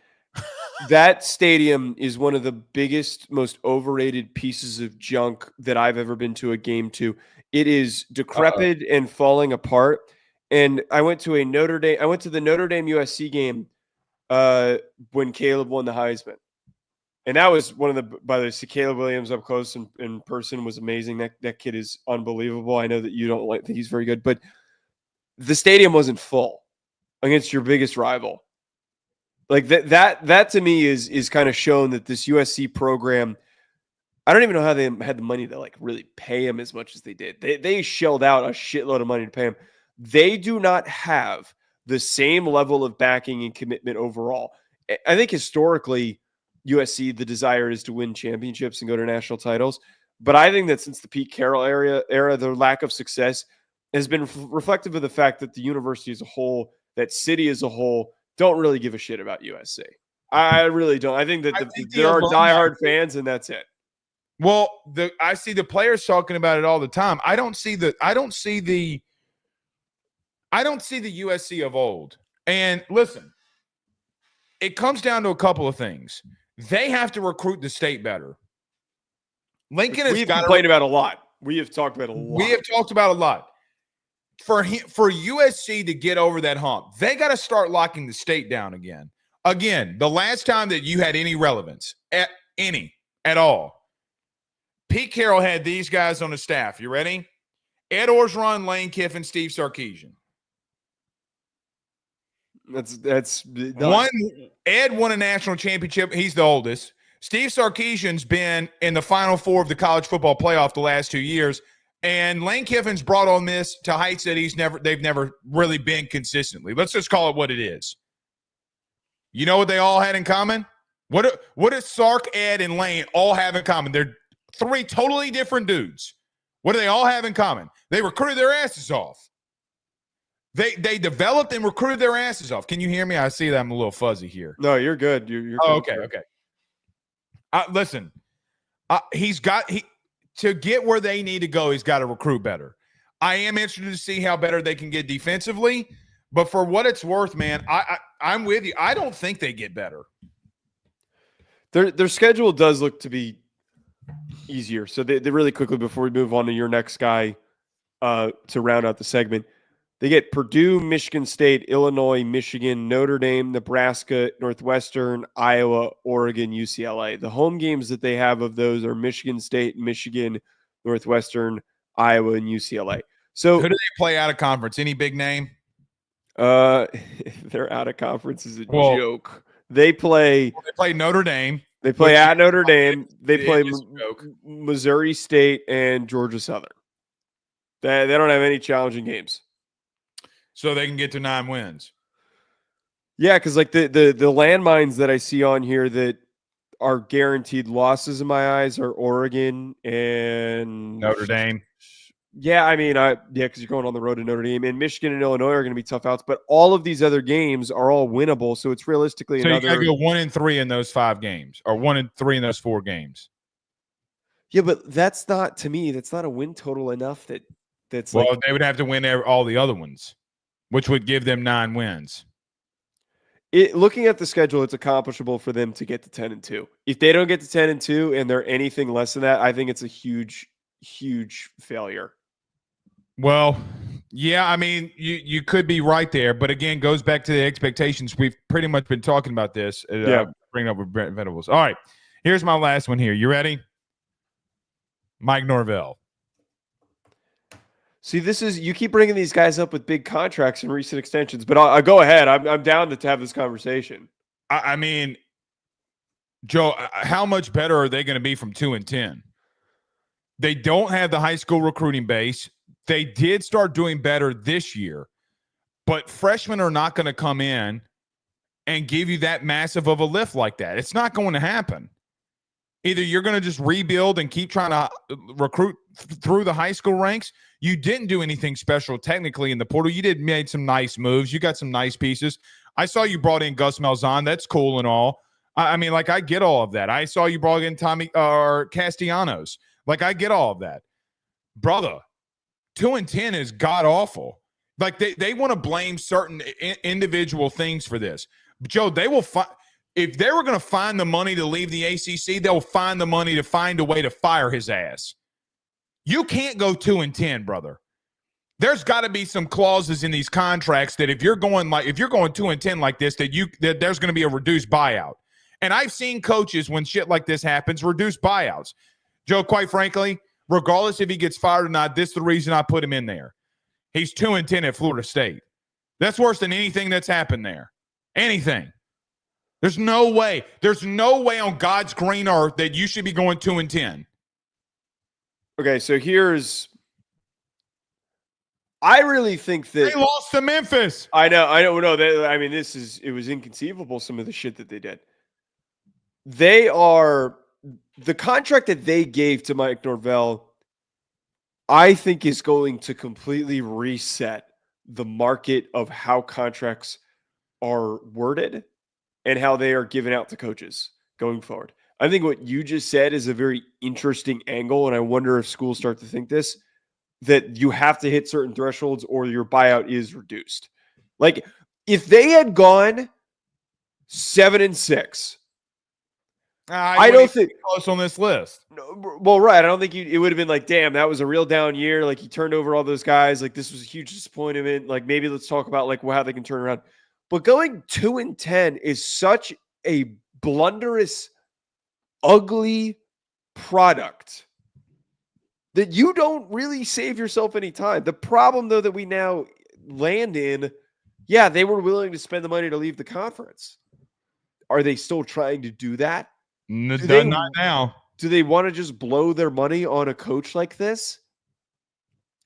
That stadium is one of the biggest, most overrated pieces of junk that I've ever been to a game to. It is decrepit and falling apart. And I went to the Notre Dame USC game when Caleb won the Heisman. And that was one of the, by the way, Caleb Williams up close and in person was amazing. That kid is unbelievable. I know that you don't think he's very good, but the stadium wasn't full against your biggest rival. Like that to me is kind of shown that this USC program, I don't even know how they had the money to like really pay him as much as they did. They shelled out a shitload of money to pay him. They do not have the same level of backing and commitment overall. I think historically, USC, the desire is to win championships and go to national titles. But I think that since the Pete Carroll era, their lack of success has been reflective of the fact that the university as a whole, that city as a whole, don't really give a shit about USC. I really don't. I think that there are diehard fans, and that's it. Well, I see the players talking about it all the time. I don't see the USC of old. And listen, it comes down to a couple of things. They have to recruit the state better. Lincoln has We've got complained about a lot. We have talked about a lot. We have talked about a lot. For USC to get over that hump, they got to start locking the state down again. Again, the last time that you had any relevance at all, Pete Carroll had these guys on the staff. You ready? Ed Orgeron, Lane Kiffin, Steve Sarkisian. That's one. Ed won a national championship. He's the oldest. Steve Sarkisian's been in the Final Four of the college football playoff the last 2 years, and Lane Kiffin's brought on this to heights that they've never really been consistently. Let's just call it what it is. You know what they all had in common? What does Sark, Ed, and Lane all have in common? They're three totally different dudes. What do they all have in common? They recruited their asses off. They developed and recruited their asses off. Can you hear me? I see that I'm a little fuzzy here. No, you're good. You're okay. Listen, to get where they need to go, he's got to recruit better. I am interested to see how better they can get defensively, but for what it's worth, man, I'm with you. I don't think they get better. Their schedule does look to be easier. So they really quickly, before we move on to your next guy, to round out the segment, they get Purdue, Michigan State, Illinois, Michigan, Notre Dame, Nebraska, Northwestern, Iowa, Oregon, UCLA. The home games that they have of those are Michigan State, Michigan, Northwestern, Iowa, and UCLA. So who do they play out of conference? Any big name? They're out of conference is a joke. They play Notre Dame. They play at Notre Dame. They play Missouri State and Georgia Southern. They don't have any challenging games. So they can get to 9 wins. Yeah, because like the landmines that I see on here that are guaranteed losses in my eyes are Oregon and Notre Dame. Yeah, I mean, because you're going on the road to Notre Dame, and Michigan and Illinois are going to be tough outs, but all of these other games are all winnable. So it's realistically you got to go 1-3 in those 5 games, or 1-3 in those 4 games. Yeah, but that's not, to me, that's not a win total enough that's well, they would have to win all the other ones, which would give them 9 wins. Looking at the schedule, it's accomplishable for them to get to 10-2. If they don't get to 10-2 and they're anything less than that, I think it's a huge, huge failure. Well, yeah, I mean, you could be right there, but again, goes back to the expectations. We've pretty much been talking about this. Bringing up with Brent Venables. All right, here's my last one here. You ready? Mike Norvell. See, you keep bringing these guys up with big contracts and recent extensions, but I'll go ahead. I'm down to have this conversation. I mean, Joe, how much better are they going to be from 2-10? They don't have the high school recruiting base. They did start doing better this year, but freshmen are not going to come in and give you that massive of a lift like that. It's not going to happen. Either you're going to just rebuild and keep trying to recruit through the high school ranks. You didn't do anything special technically in the portal. You made some nice moves. You got some nice pieces. I saw you brought in Gus Malzahn. That's cool and all. I mean, like, I get all of that. I saw you brought in Tommy Castellanos. Like, I get all of that. Brother, 2-10 is god-awful. Like, they want to blame certain individual things for this. Joe, they will find – if they were going to find the money to leave the ACC, they'll find the money to find a way to fire his ass. You can't go 2-10, brother. There's got to be some clauses in these contracts that if you're going 2-10 like this, that there's going to be a reduced buyout. And I've seen coaches, when shit like this happens, reduce buyouts. Joe, quite frankly, regardless if he gets fired or not, this is the reason I put him in there. He's 2-10 at Florida State. That's worse than anything that's happened there. Anything. There's no way. There's no way on God's green earth that you should be going 2-10. Okay, so I really think that they lost to Memphis. I know. I mean, it was inconceivable, some of the shit that they did. The contract that they gave to Mike Norvell, I think, is going to completely reset the market of how contracts are worded and how they are given out to coaches going forward. I think what you just said is a very interesting angle, and I wonder if schools start to think this, that you have to hit certain thresholds or your buyout is reduced. Like, if they had gone 7-6, I don't think close on this list. No, well, right. I don't think it would have been like, damn, that was a real down year. Like, he turned over all those guys. Like, this was a huge disappointment. Like, maybe let's talk about like how they can turn around. But going 2-10 is such a blunderous, ugly product that you don't really save yourself any time. The problem, though, that we now land in, yeah, they were willing to spend the money to leave the conference. Are they still trying to do that? Not now. Do they want to just blow their money on a coach like this?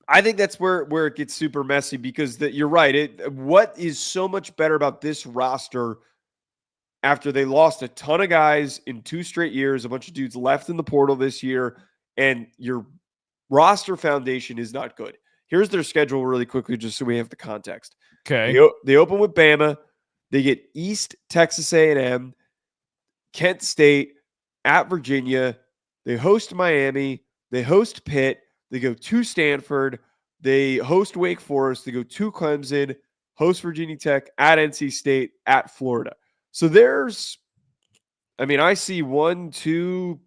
I think that's where it gets super messy, because you're right. What is so much better about this roster after they lost a ton of guys in 2 straight years, a bunch of dudes left in the portal this year, and your roster foundation is not good. Here's their schedule really quickly, just so we have the context. Okay. They open with Bama. They get East Texas A&M, Kent State, at Virginia. They host Miami. They host Pitt. They go to Stanford. They host Wake Forest. They go to Clemson, host Virginia Tech, at NC State, at Florida. So I see 1, 2,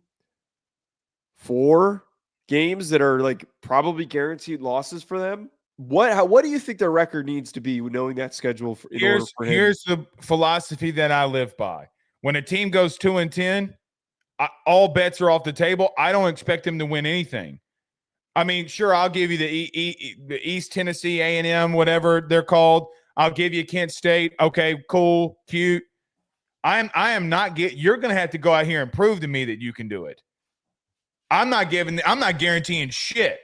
4 games that are like probably guaranteed losses for them. What do you think their record needs to be, knowing that schedule? Here's the philosophy that I live by. When a team goes 2-10, all bets are off the table. I don't expect them to win anything. I mean, sure, I'll give you the East Tennessee A&M, whatever they're called. I'll give you Kent State. Okay, cool, cute. I am not you're going to have to go out here and prove to me that you can do it. I'm not guaranteeing shit.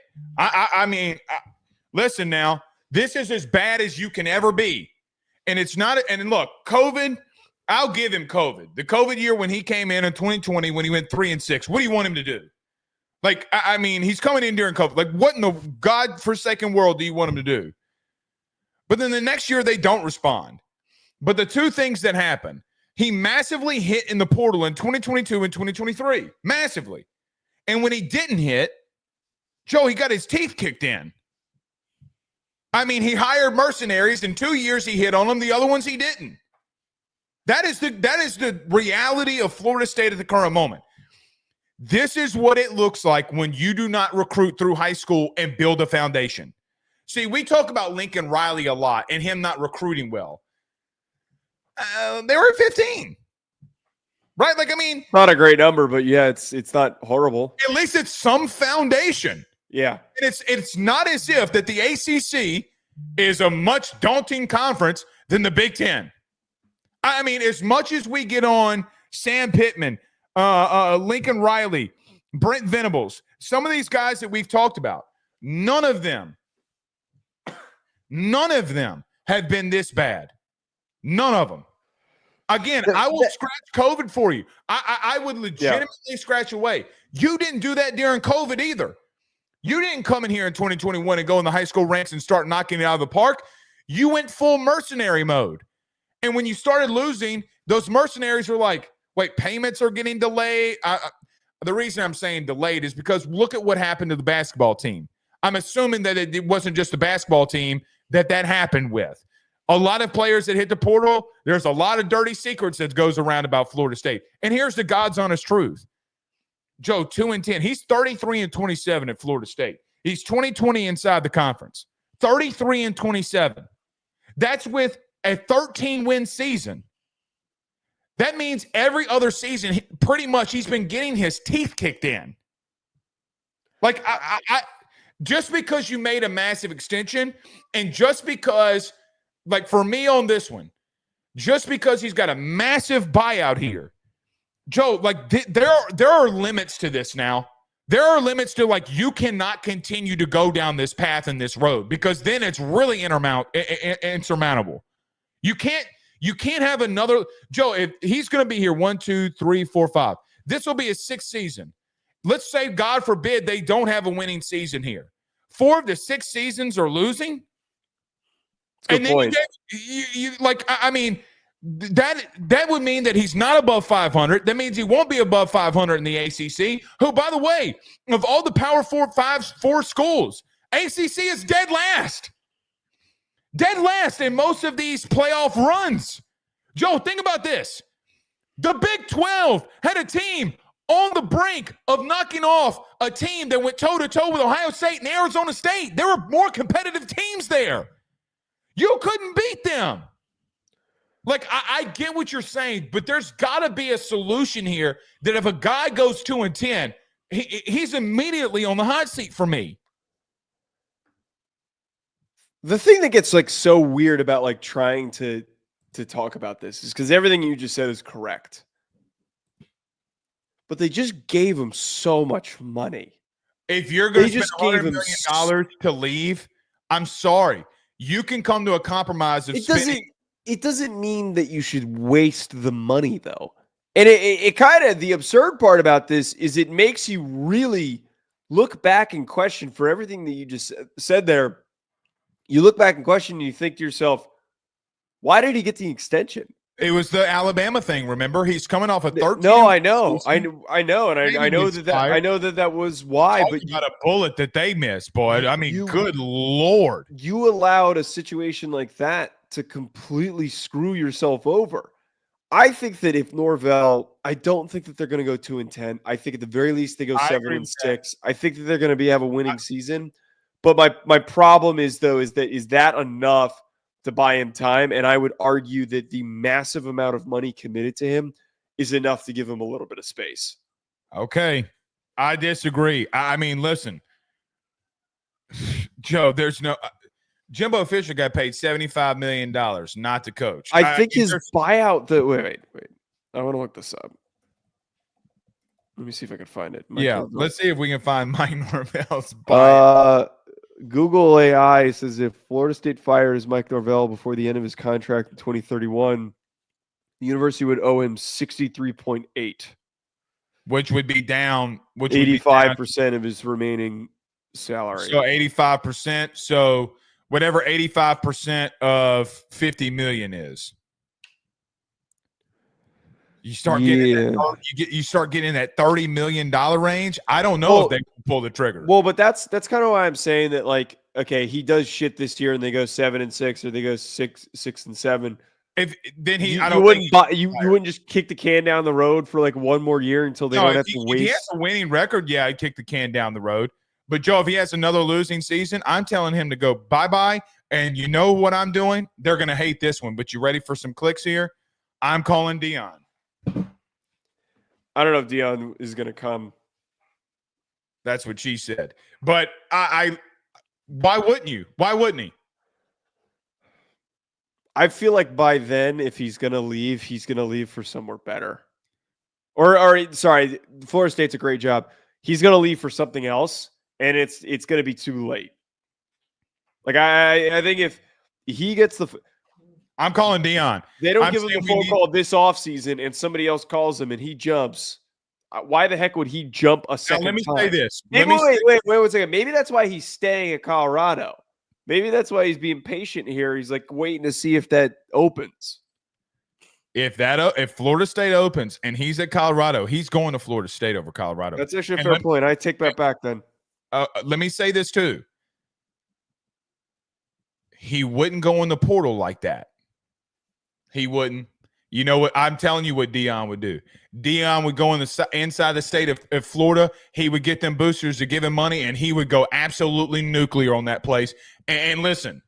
Listen now, this is as bad as you can ever be. And it's not, and look, COVID, I'll give him COVID. The COVID year when he came in 2020, when he went 3-6, what do you want him to do? Like, he's coming in during COVID. Like, what in the godforsaken world do you want him to do? But then the next year, they don't respond. But the 2 things that happen, he massively hit in the portal in 2022 and 2023. Massively. And when he didn't hit, Joe, he got his teeth kicked in. He hired mercenaries. In 2 years, he hit on them. The other ones, he didn't. That is the reality of Florida State at the current moment. This is what it looks like when you do not recruit through high school and build a foundation. See, we talk about Lincoln Riley a lot and him not not well. They were at 15. Right? Not a great number, but yeah, it's not horrible. At least it's some foundation. Yeah. And it's not as if that the ACC is a much daunting conference than the Big Ten. As much as we get on Sam Pittman, Lincoln Riley, Brent Venables, some of these guys that we've talked about, none of them have been this bad. None of them. Again, I will scratch COVID for you. I would legitimately scratch away. You didn't do that during COVID either. You didn't come in here in 2021 and go in the high school ranks and start knocking it out of the park. You went full mercenary mode. And when you started losing, those mercenaries were like, wait, payments are getting delayed. The reason I'm saying delayed is because look at what happened to the basketball team. I'm assuming that it wasn't just the basketball team that happened with. A lot of players that hit the portal, there's a lot of dirty secrets that goes around about Florida State. And here's the God's honest truth. Joe, 2-10. He's 33-27 at Florida State. He's 20-20 inside the conference. 33-27. That's with a 13-win season. That means every other season, pretty much, he's been getting his teeth kicked in. Like, I just because you made a massive extension, and just because, like for me on this one, just because he's got a massive buyout here, Joe, like there are limits to this now. There are limits to, like, you cannot continue to go down this path and this road, because then it's really insurmountable. You can't have another Joe. If he's going to be here 1, 2, 3, 4, 5, this will be his 6th season. Let's say, God forbid, they don't have a winning season here. 4 of the 6 seasons are losing. And then you That would mean that he's not above 500. That means he won't be above 500 in the ACC, who, by the way, of all the Power 4 schools, ACC is dead last. Dead last in most of these playoff runs. Joe, think about this. The Big 12 had a team on the brink of knocking off a team that went toe-to-toe with Ohio State and Arizona State. There were more competitive teams there. You couldn't beat them. Like, I get what you're saying, but there's got to be a solution here that if a guy goes 2-10, he's immediately on the hot seat for me. The thing that gets like so weird about like trying to talk about this is because everything you just said is correct. But they just gave him so much money. If you're going to spend $100 million to leave, I'm sorry. You can come to a compromise of It doesn't mean that you should waste the money, though. And it kind of, the absurd part about this is it makes you really look back and question for everything that you just said there. You look back and question and you think to yourself, why did he get the extension? It was the Alabama thing. Remember, he's coming off a 13. No, I know, and I know that was why. But you got a bullet that they missed, boy. I mean, good Lord! You allowed a situation like that to completely screw yourself over. I think that if Norvell, I don't think that they're going to go 2-10. I think at the very least they go 7-6. I think that they're going to have a winning season. But my problem is that enough to buy him time? And I would argue that the massive amount of money committed to him is enough to give him a little bit of space. Okay. I disagree. I mean, listen, Joe, there's no Jimbo Fisher got paid $75 million not to coach. I think his buyout, wait. I want to look this up. Let me see if I can find it. Let's see if we can find Mike Norvell's buyout. Google AI says if Florida State fires Mike Norvell before the end of his contract in 2031, the university would owe him 63.8, which would be down 85% of his remaining salary. So 85%. So whatever 85% of 50 million is. You start getting you start getting that $30 million range. I don't know if they can pull the trigger. Well, but that's kind of why I'm saying that, like, okay, he does shit this year and they go 7-6 or they go 6-7. If then he, you wouldn't just kick the can down the road for like one more year until they don't have to waste. If he has a winning record, yeah, I'd kick the can down the road. But Joe, if he has another losing season, I'm telling him to go bye-bye. And you know what I'm doing? They're going to hate this one. But you ready for some clicks here? I'm calling Deion. I don't know if Deion is going to come. That's what she said. But I why wouldn't you? Why wouldn't he? I feel like by then, if he's going to leave for somewhere better. Or sorry, Florida State's a great job. He's going to leave for something else, and it's going to be too late. Like, I think if he gets I'm calling Deion. They don't give him the phone call this offseason and somebody else calls him and he jumps. Why the heck would he jump a second time? Let me say this. Wait 1 second. Maybe that's why he's staying at Colorado. Maybe that's why he's being patient here. He's like waiting to see if that opens. If Florida State opens and he's at Colorado, he's going to Florida State over Colorado. That's actually a fair point. I take that back then. Let me say this too. He wouldn't go in the portal like that. He wouldn't. You know what? I'm telling you what Deion would do. Deion would go inside the state of Florida. He would get them boosters to give him money, and he would go absolutely nuclear on that place. And listen,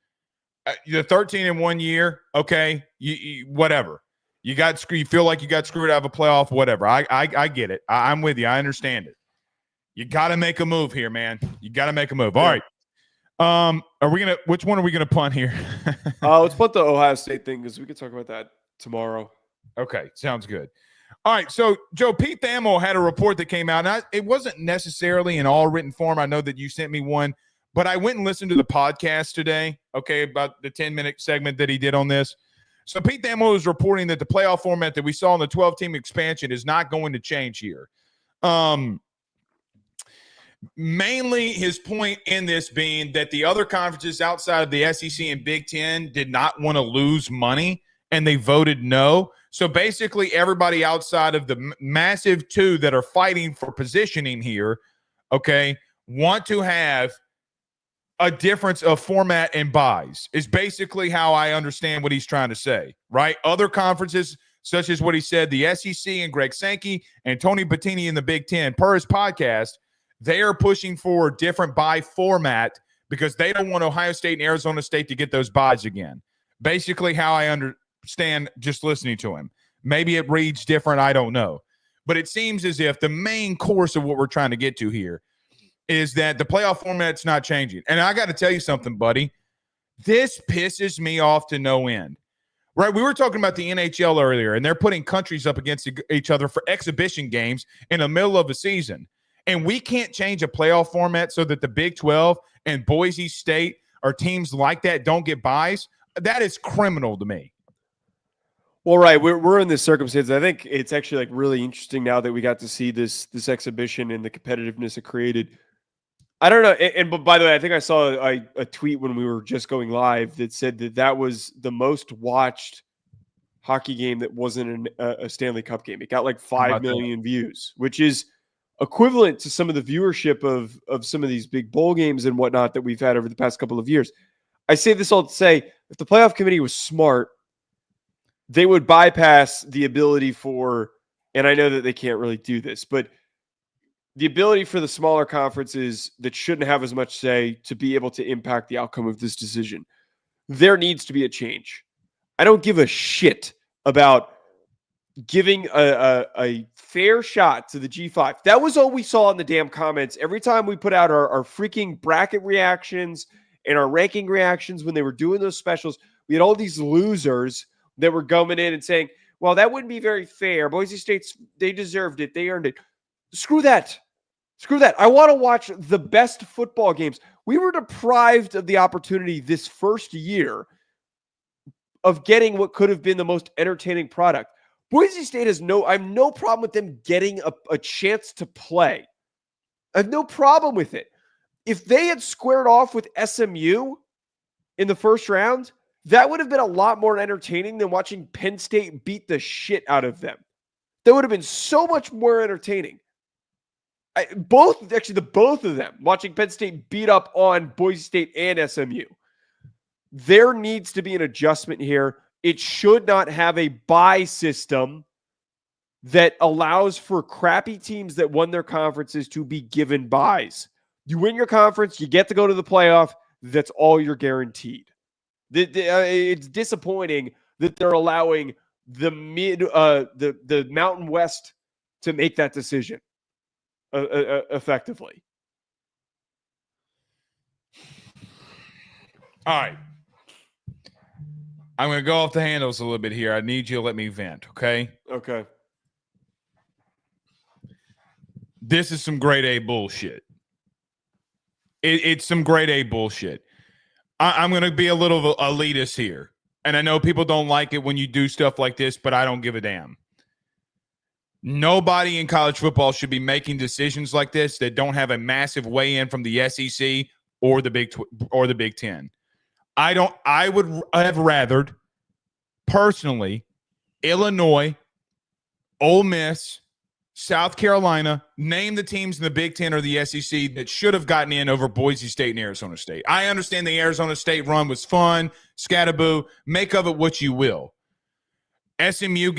the 13 in 1 year, okay, you whatever. You feel like you got screwed out of a playoff, whatever. I get it. I'm with you. I understand it. You got to make a move here, man. You got to make a move. All right. Which one are we gonna punt here? Let's punt the Ohio State thing because we can talk about that tomorrow. Okay, sounds good. All right, so Joe, Pete Thamel had a report that came out, and it wasn't necessarily in all written form. I know that you sent me one, but I went and listened to the podcast today, okay, about the 10-minute segment that he did on this. So Pete Thamel was reporting that the playoff format that we saw in the 12-team expansion is not going to change here. Mainly his point in this being that the other conferences outside of the SEC and Big Ten did not want to lose money and they voted no. So basically everybody outside of the massive two that are fighting for positioning here, okay, want to have a difference of format and buys is basically how I understand what he's trying to say, right? Other conferences, such as what he said, the SEC and Greg Sankey and Tony Bettini in the Big Ten, per his podcast, they are pushing for a different buy format because they don't want Ohio State and Arizona State to get those buys again. Basically how I understand just listening to him. Maybe it reads different, I don't know. But it seems as if the main course of what we're trying to get to here is that the playoff format's not changing. And I got to tell you something, buddy. This pisses me off to no end. Right? We were talking about the NHL earlier, and they're putting countries up against each other for exhibition games in the middle of the season. And we can't change a playoff format so that the Big 12 and Boise State or teams like that don't get buys. That is criminal to me. Well, right. We're in this circumstance. I think it's actually like really interesting now that we got to see this exhibition and the competitiveness it created. I don't know. But by the way, I think I saw a tweet when we were just going live that said that was the most watched hockey game that wasn't a Stanley Cup game. It got like 5 million views, which is equivalent to some of the viewership of some of these big bowl games and whatnot that we've had over the past couple of years. I say this all to say, if the playoff committee was smart, they would bypass the ability for, and I know that they can't really do this, but the ability for the smaller conferences that shouldn't have as much say to be able to impact the outcome of this decision. There needs to be a change. I don't give a shit about giving a fair shot to the G5. That was all we saw in the damn comments. Every time we put out our freaking bracket reactions and our ranking reactions when they were doing those specials, we had all these losers that were going in and saying, well, that wouldn't be very fair. Boise State's, they deserved it. They earned it. Screw that. Screw that. I want to watch the best football games. We were deprived of the opportunity this first year of getting what could have been the most entertaining product. Boise State has I have no problem with them getting a chance to play. I have no problem with it. If they had squared off with SMU in the first round, that would have been a lot more entertaining than watching Penn State beat the shit out of them. That would have been so much more entertaining. Both of them, watching Penn State beat up on Boise State and SMU. There needs to be an adjustment here. It should not have a bye system that allows for crappy teams that won their conferences to be given byes. You win your conference, you get to go to the playoff. That's all you're guaranteed. It's disappointing that they're allowing the Mountain West to make that decision effectively. All right. I'm going to go off the handles a little bit here. I need you to let me vent, okay? Okay. This is some grade A bullshit. It's some grade A bullshit. I'm going to be a little elitist here. And I know people don't like it when you do stuff like this, but I don't give a damn. Nobody in college football should be making decisions like this that don't have a massive weigh-in from the SEC or the Big Ten. I would have rathered, personally, Illinois, Ole Miss, South Carolina, name the teams in the Big Ten or the SEC that should have gotten in over Boise State and Arizona State. I understand the Arizona State run was fun, scatterboo, make of it what you will. SMU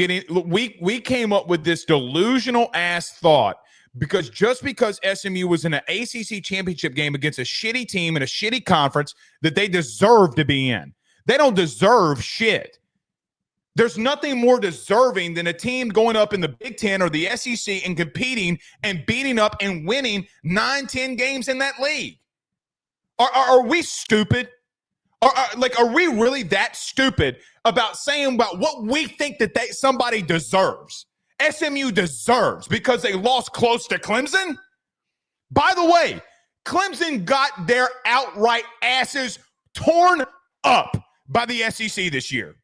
we came up with this delusional ass thought because SMU was in an ACC championship game against a shitty team in a shitty conference that they deserve to be in. They don't deserve shit. There's nothing more deserving than a team going up in the Big Ten or the SEC and competing and beating up and winning 9-10 games in that league. Are we stupid? Are we really that stupid about saying about what we think that somebody deserves? SMU deserves because they lost close to Clemson? By the way, Clemson got their outright asses torn up by the SEC this year.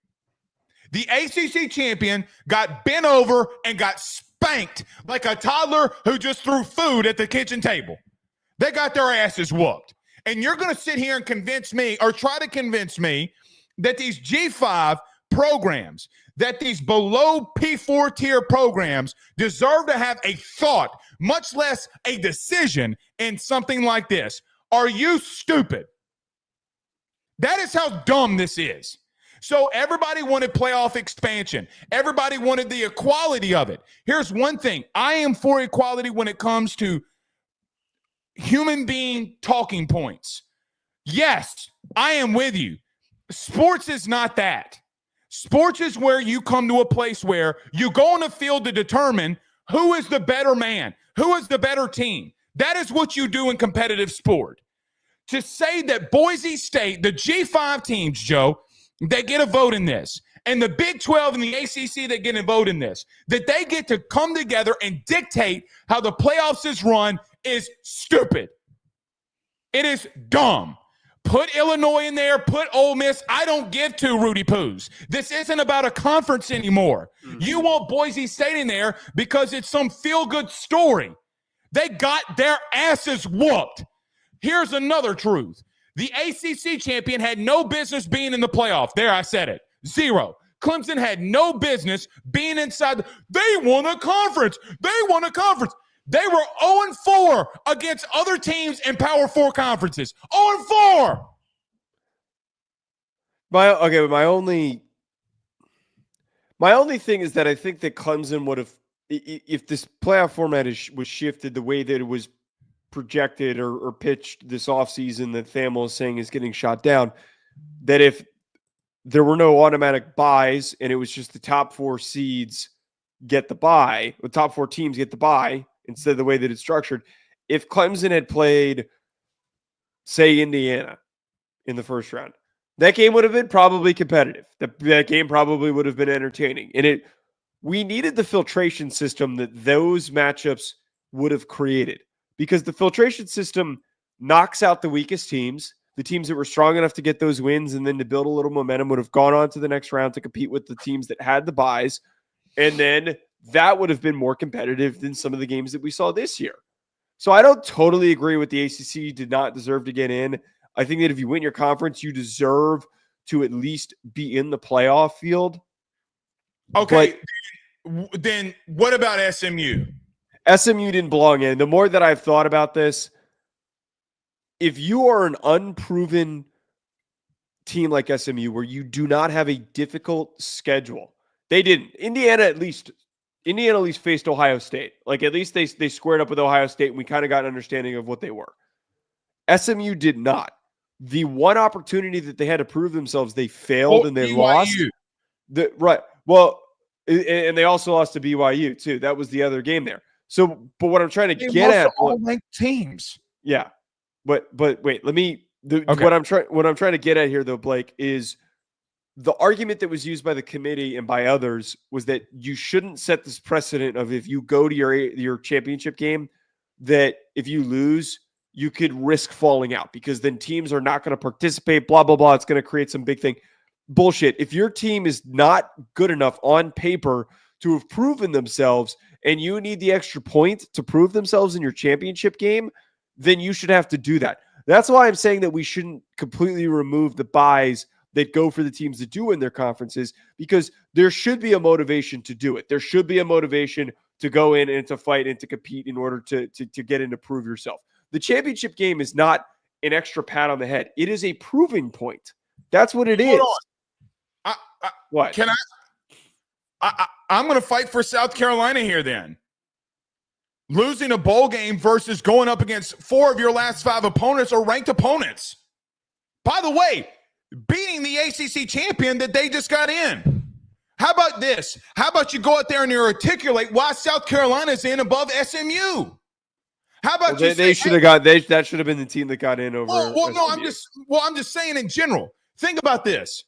The ACC champion got bent over and got spanked like a toddler who just threw food at the kitchen table. They got their asses whooped. And you're going to sit here and convince me or try to convince me that these G5 programs, that these below P4 tier programs deserve to have a thought, much less a decision in something like this. Are you stupid? That is how dumb this is. So everybody wanted playoff expansion. Everybody wanted the equality of it. Here's one thing. I am for equality when it comes to human being talking points. Yes, I am with you. Sports is not that. Sports is where you come to a place where you go on the field to determine who is the better man, who is the better team. That is what you do in competitive sport. To say that Boise State, the G5 teams, Joe, they get a vote in this, and the Big 12 and the ACC that get a vote in this, that they get to come together and dictate how the playoffs is run is stupid. It is dumb. Put Illinois in there, put Ole Miss. I don't give two Rudy Poos. This isn't about a conference anymore. Mm-hmm. You want Boise State in there because it's some feel-good story. They got their asses whooped. Here's another truth. The ACC champion had no business being in the playoff. There, I said it. 0. Clemson had no business being inside. They won a conference. They were 0-4 against other teams in Power 4 conferences. 0-4. My only thing is that I think that Clemson would have, if this playoff format was shifted the way that it was projected or pitched this offseason that Thamel is saying is getting shot down, that if there were no automatic buys and it was just the top 4 seeds get the bye, the top 4 teams get the bye, instead of the way that it's structured, if Clemson had played, say, Indiana in the first round, that game would have been probably competitive. That game probably would have been entertaining. And we needed the filtration system that those matchups would have created, because the filtration system knocks out the weakest teams. The teams that were strong enough to get those wins and then to build a little momentum would have gone on to the next round to compete with the teams that had the buys. And then that would have been more competitive than some of the games that we saw this year. So I don't totally agree with the ACC did not deserve to get in. I think that if you win your conference, you deserve to at least be in the playoff field. Okay, but then what about SMU? SMU didn't belong in. The more that I've thought about this, if you are an unproven team like SMU where you do not have a difficult schedule, they didn't. Indiana at least faced Ohio State. Like, at least they squared up with Ohio State, and we kind of got an understanding of what they were. SMU did not. The one opportunity that they had to prove themselves, they failed and they lost. Right. Well, and they also lost to BYU too. That was the other game there. So, but what I'm trying to get at, all ranked teams. Yeah, but wait, okay. What I'm trying to get at here though, Blake, is the argument that was used by the committee and by others was that you shouldn't set this precedent of, if you go to your championship game, that if you lose, you could risk falling out because then teams are not going to participate, blah, blah, blah. It's going to create some big thing. Bullshit. If your team is not good enough on paper to have proven themselves and you need the extra point to prove themselves in your championship game, then you should have to do that. That's why I'm saying that we shouldn't completely remove the buys that go for the teams that do win their conferences, because there should be a motivation to do it. There should be a motivation to go in and to fight and to compete in order to get in to prove yourself. The championship game is not an extra pat on the head. It is a proving point. That's what it is. What? Can I'm going to fight for South Carolina here then. Losing a bowl game versus going up against 4 of your last 5 opponents or ranked opponents. By the way, beating the ACC champion that they just got in. How about this? How about you go out there and you articulate why South Carolina's in above SMU? How about they should have got that should have been the team that got in over. No, I'm just saying in general. Think about this.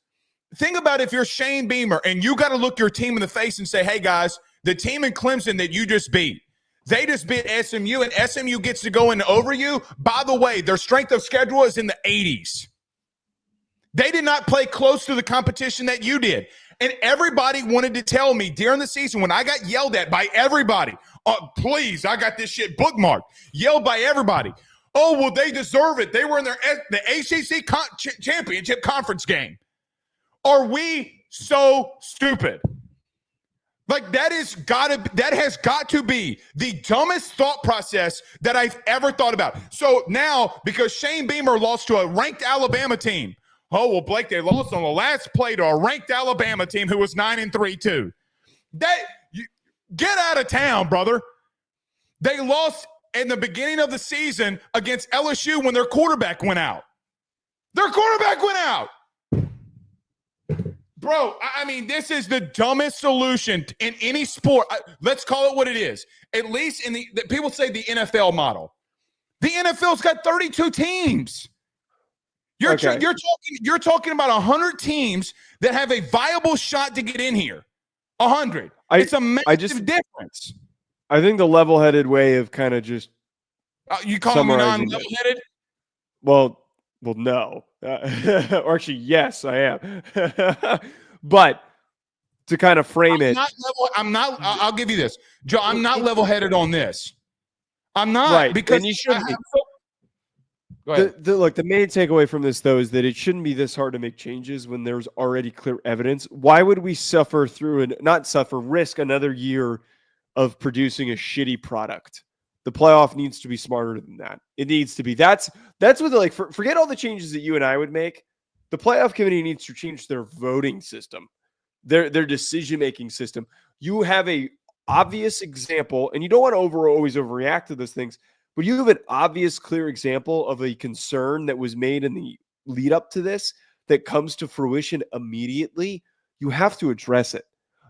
Think about if you're Shane Beamer and you got to look your team in the face and say, hey guys, the team in Clemson that you just beat, they just beat SMU and SMU gets to go in over you. By the way, their strength of schedule is in the 80s. They did not play close to the competition that you did. And everybody wanted to tell me during the season when I got yelled at by everybody, please, I got this shit bookmarked, yelled by everybody. Oh, well, they deserve it. They were in the ACC championship conference game. Are we so stupid? Like that has got to be the dumbest thought process that I've ever thought about. So now, because Shane Beamer lost to a ranked Alabama team, oh well, Blake, they lost on the last play to a ranked Alabama team who was 9-3 too. Get out of town, brother. They lost in the beginning of the season against LSU when their quarterback went out. Their quarterback went out. Bro, I mean, this is the dumbest solution in any sport. Let's call it what it is. At least in the people say the NFL model. The NFL's got 32 teams. You're talking about 100 teams that have a viable shot to get in here. 100. It's a massive difference. I think the level-headed way of kind of just you call me non-level-headed? Well, no. Or actually, yes, I am. But to kind of frame I'll give you this. Joe, I'm not level-headed on this. I'm not. Right, because and you shouldn't be. Go ahead. Look, the main takeaway from this, though, is that it shouldn't be this hard to make changes when there's already clear evidence. Why would we risk another year of producing a shitty product? The playoff needs to be smarter than that. It needs to be. That's what forget all the changes that you and I would make. The playoff committee needs to change their voting system, their decision-making system. You have a obvious example, and you don't want to always overreact to those things, but you have an obvious, clear example of a concern that was made in the lead up to this that comes to fruition immediately. You have to address it.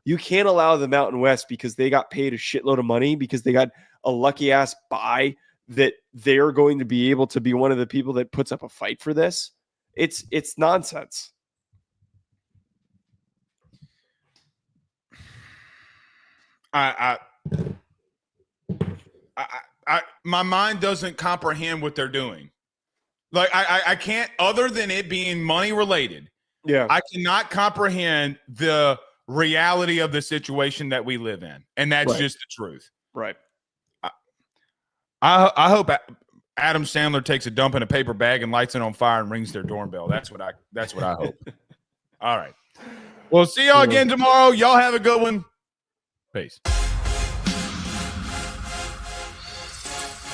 You can't allow the Mountain West, because they got paid a shitload of money, because they got a lucky ass buy, that they're going to be able to be one of the people that puts up a fight for this. It's nonsense. My mind doesn't comprehend what they're doing. Like I can't, other than it being money related. Yeah, I cannot comprehend the reality of the situation that we live in, and that's just the truth. Right. I hope Adam Sandler takes a dump in a paper bag and lights it on fire and rings their doorbell. That's what I hope. All right. We'll see y'all again tomorrow. Y'all have a good one. Peace.